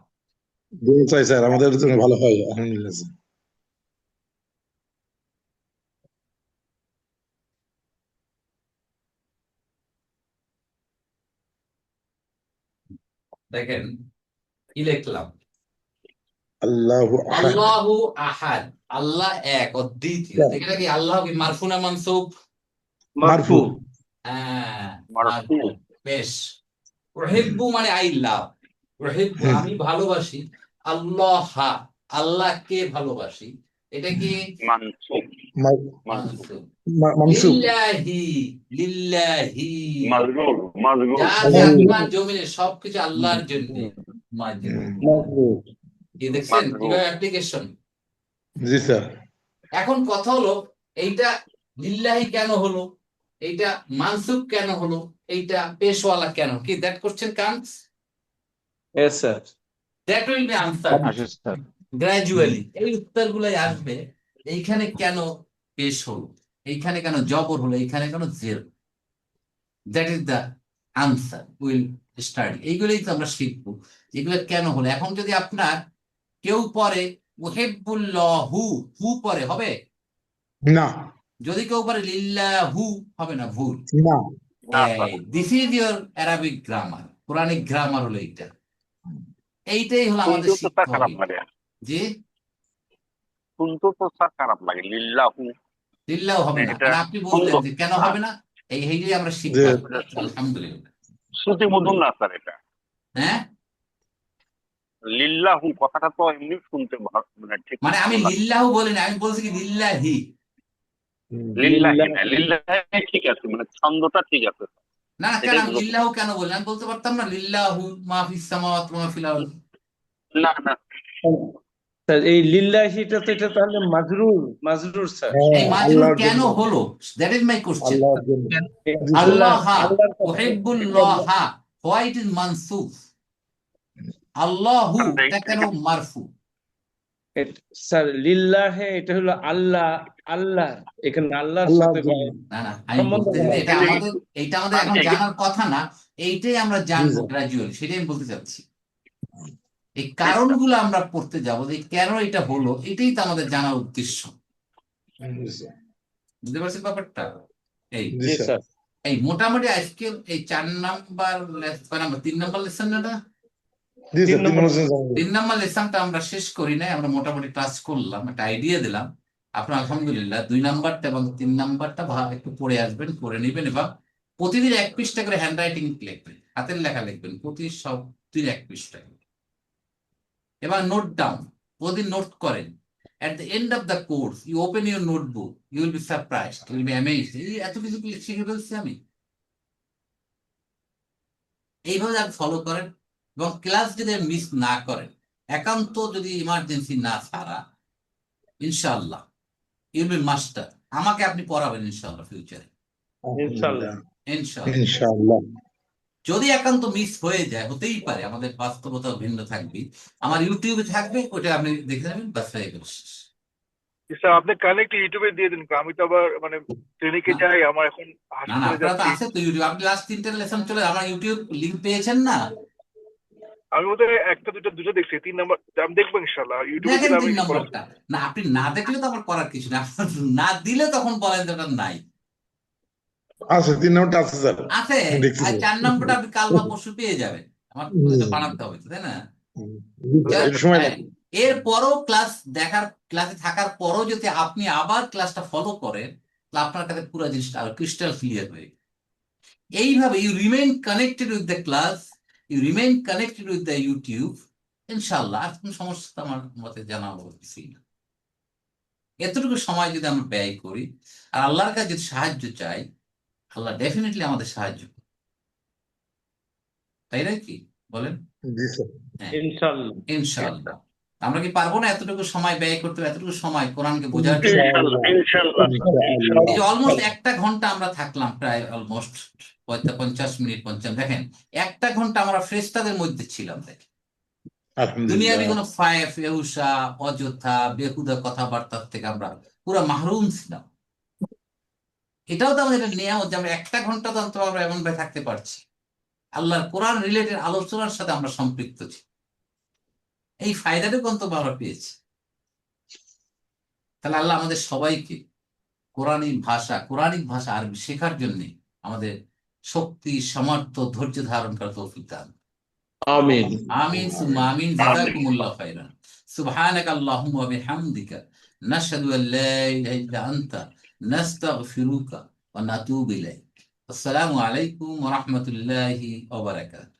দোয়া চাই স্যার, আমাদের জন্য ভালো হয়। আলহামদুলিল্লাহ স্যার। দেখেন কি লিখলাম, আল্লাহু আহাদ। আল্লাহু আহাদ, আল্লাহ এক, অদ্বিতীয়। এটা কি আল্লাহ কি মারফু না মানসুব? মারফু। হ্যাঁ, মারফু। মারফু। বেশ। উহিব্বু মানে আই লাভ, উহিব্বু আমি ভালোবাসি, আল্লাহ আল্লাহকে ভালোবাসি, এটা কি মানসুব। মানসুব। মানসুব। লিল্লাহি, লিল্লাহি, মাজরুর। মাজরুর। যা আছে আসমান জমিনে সবকিছু আল্লাহর জন্য। মাজরুর। কি দেখছেন কিভাবে অ্যাপ্লিকেশন? জি স্যার। এখন কথা হলো, এইটা লিল্লাহি কেন হলো, এইটা মানসুব কেন হলো, এইটা পেশওয়ালা কেন, কি that question comes? Yes, sir. That will be answer আসে স্যার। গ্রাজুয়ালি। এই উত্তরগুলাই আসবে, এইখানে কেন পেশ হলো, এইখানে কেন জবর হলো, এইখানে কেন জের? That is the answer, will study. এইগুলোই তো আমরা শিখবো, এগুলো কেন হলো। এখন যদি আপনার কেউ পরে ওহেবুল্লাহু, হু পরে হবে? না যদি কেউ পরে লিল্লাহু, হবে না, ভুল। না না sir, this is your Arabic grammar, Quranic grammar হলো এইটা। এইটাই হলো আমাদের শুনতেও তো শিখতে স্যার খারাপ হবে। লাগে, যে শুনতেও তো স্যার খারাপ লাগে লিল্লাহু, লিল্লাহু হবে না, এটা মানে আপনি বললেন সুন্দর। যে কেন হবে না, এইটাই আমরা শিখবো যে আস্তে আস্তে, আলহামদুলিল্লাহ। শ্রুতি মধুর না স্যার এটা। হ্যাঁ, লিল্লাহু কথাটা তো এমনি শুনতে মানে ঠিক মানে আমি ভালো লাগে। লিল্লাহু বলিনি, আমি বলছি কি লিল্লাহি। লিল্লাহি না, লিল্লাহি ঠিক আছে, মানে ছন্দটা ঠিক আছে, না না, কেন এটাই আমি বুঝতে। লিল্লাহু কেন বললাম, আমি বলতে পারতাম না লিল্লাহু মা ফিস সামাওয়াতি ওয়া মা ফিল আরদ। না না, স্যার এই লিল্লাহিটা তো এটা তাহলে মাজরুর স্যার। এই মাজরুর আল্লাহর কেন জন্য, হলো, দ্যাট ইজ মাই কোশ্চেন। আল্লাহর জন্য। জি স্যার। আল্লাহ আল্লাহ আল্লাহর কথা, উহিব্বুল্লাহ, হোয়াই ইট ইজ মানসুব, আল্লাহু এটা কেন মারফু? স্যার লিল্লাহে এটা হলো আল্লাহ, আল্লাহ এখানে আল্লাহর আল্লাহর সাথে জন্য। না না, আমি সম্বন্ধ বলতে চাই এটা কিন্তু আমাদের, এইটা আমাদের এখন আমি- জানার কথা না, এইটাই আমরা জি জানবো স্যার। গ্রাজুয়ালি, সেটাই আমি বলতে চাচ্ছি। এই কারণগুলো আমরা পড়তে যাবো, যে কেন এটা হলো, এটাই তো আমাদের জানার উদ্দেশ্য। জি স্যার। বুঝতে পারছেন ব্যাপারটা? এই জি জি স্যার। স্যার। এই মোটামুটি আজকে এই 3 নম্বর লেসন না, জি স্যার, 3 নম্বর সেশন। 3 নম্বর লেসনটা আমরা শেষ করি নাই, আমরা মোটামুটি ক্লাস করলাম, একটা আইডিয়া দিলাম। আপনার আলহামদুলিল্লাহ 2 নম্বরটা এবং 3 নম্বরটা একটু পড়ে আসবেন, করে নেবেন, এবং প্রতিদিন 1 পৃষ্ঠা করে হ্যান্ড রাইটিং লিখবেন, হাতের লেখা লিখবেন, প্রতি সপ্তাহে 1 পৃষ্ঠা, এবং নোট ডাউন, প্রতিদিন নোট করেন। At the end of the course, you open your notebook, you will be surprised, you will be amazed. এই এত কিছু শিখে ফেলছি আমি। এইভাবে আপনি ফলো করেন, এবং ক্লাস যদি মিস না করেন, একান্ত যদি ইমার্জেন্সি না ছাড়া, ইনশাআল্লাহ ইউল বি মাস্টার। আমাকে আপনি পড়াবেন ইনশাআল্লাহ ফিউচারে, ইনশাআল্লাহ। ইনশাআল্লাহ। ইনশাআল্লাহ। যদি একান্ত মিস হয়ে যায়, হতেই পারে, আমাদের বাস্তবতা ভিন্ন থাকবে, আমার ইউটিউবে থাকবে, ওটা আপনি দেখে নেবেন, বাস হয়ে গেল, শেষ। স্যার আপনি কানেক্ট ইউটিউবে দিয়ে দিন, আমি তো আবার মানে ক্লিনিকে যাই, আমার এখন না না, হাসপাতালে আপনারা তো যাচ্ছি। আছে তো ইউটিউব, আপনি লাস্ট 3টে লেসন চলে আমার ইউটিউব লিংক পেয়েছেন না? আমি ওদের একটা দুটো দেখছি, 3 নম্বর আমি দেখবো ইনশাল্লাহ ইউটিউবে দেখেন গেলে আমি 3 নম্বরটা। না, আপনি না দেখলে তো আমার করার কিছু না, আপনার না দিলে তখন বলেন যে ওটা নাই। আছে 3 নম্বরটা আছে স্যার, আছে, আমি দেখছি আর স্যার। 4 নম্বরটা আপনি কাল বা পরশু পেয়ে যাবেন, আমার এটা বানাতে হবে তো, তাই না? জি স্যার, একটু সময় হ্যাঁ, লাগবে। এর পরও ক্লাসে থাকার পরও যদি আপনি আবার ক্লাসটা ফলো করেন, তাহলে আপনার কাছে পুরো জিনিসটা আরো ক্রিস্টাল ক্লিয়ার হয়ে গেছে। এইভাবে you remain connected with the class, you remain connected with the YouTube, ইনশাআল্লাহ আর কোনো সমস্যা তো আমার মতে জানা কিছুই না। এতটুকু সময় যদি আমরা ব্যয় করি, আর আল্লাহর কাছে যদি সাহায্য চাই, আল্লাহ ডেফিনেটলি আমাদের সাহায্য করবে। তাই নয় কি বলেন? জি স্যার। হ্যাঁ, ইনশাআল্লাহ। ইনশাআল্লাহ। আমরা কি পারবো না এতটুকু সময় ব্যয় করতে, এতটুকু সময় কোরআনকে বোঝার জন্য? ইনশাআল্লাহ, ইনশাআল্লাহ, এই যে অলমোস্ট 1 ঘন্টা আমরা থাকলাম, প্রায় অলমোস্ট 50 মিনিট 50, দেখেন 1 ঘন্টা আমরা ফ্রেস্তাদের মধ্যে ছিলাম। দেখেন দুনিয়াবি আলহামদুলিল্লাহ। কোনো ফেহুসা, অযথা বেহুদা কথাবার্তার থেকে আমরা পুরো মাহরুম ছিলাম। এটাও তো আমাদের একটা নিয়ম, যে আমরা 1 ঘন্টা তো অন্তত আমরা এমন ভাবে থাকতে পারছি, আল্লাহর কোরআন রিলেটেড আলোচনার সাথে আমরা সম্পৃক্ত ছি। এই ফায়দাটুকু অন্তত আমরা পেয়েছি। তাহলে আল্লাহ আমাদের সবাইকে কোরআনিক ভাষা আরবি শেখার জন্য আমাদের শক্তি, সামর্থ্য, ধৈর্য ধারণ করার তৌফিক দান। আমিন। আমিন সুম্মা আমিন, জাযাকুমুল্লাহু খাইরান। সুবহানাকা আল্লাহুম্মা ওয়া বিহামদিকা, নাশহাদু আল লা ইলাহা ইল্লা আনতা, নাস্তাগফিরুকা ওয়া নাতুবু ইলাইক। আসসালামু আলাইকুম ওয়া রাহমাতুল্লাহি ওয়া বারাকাতুহু।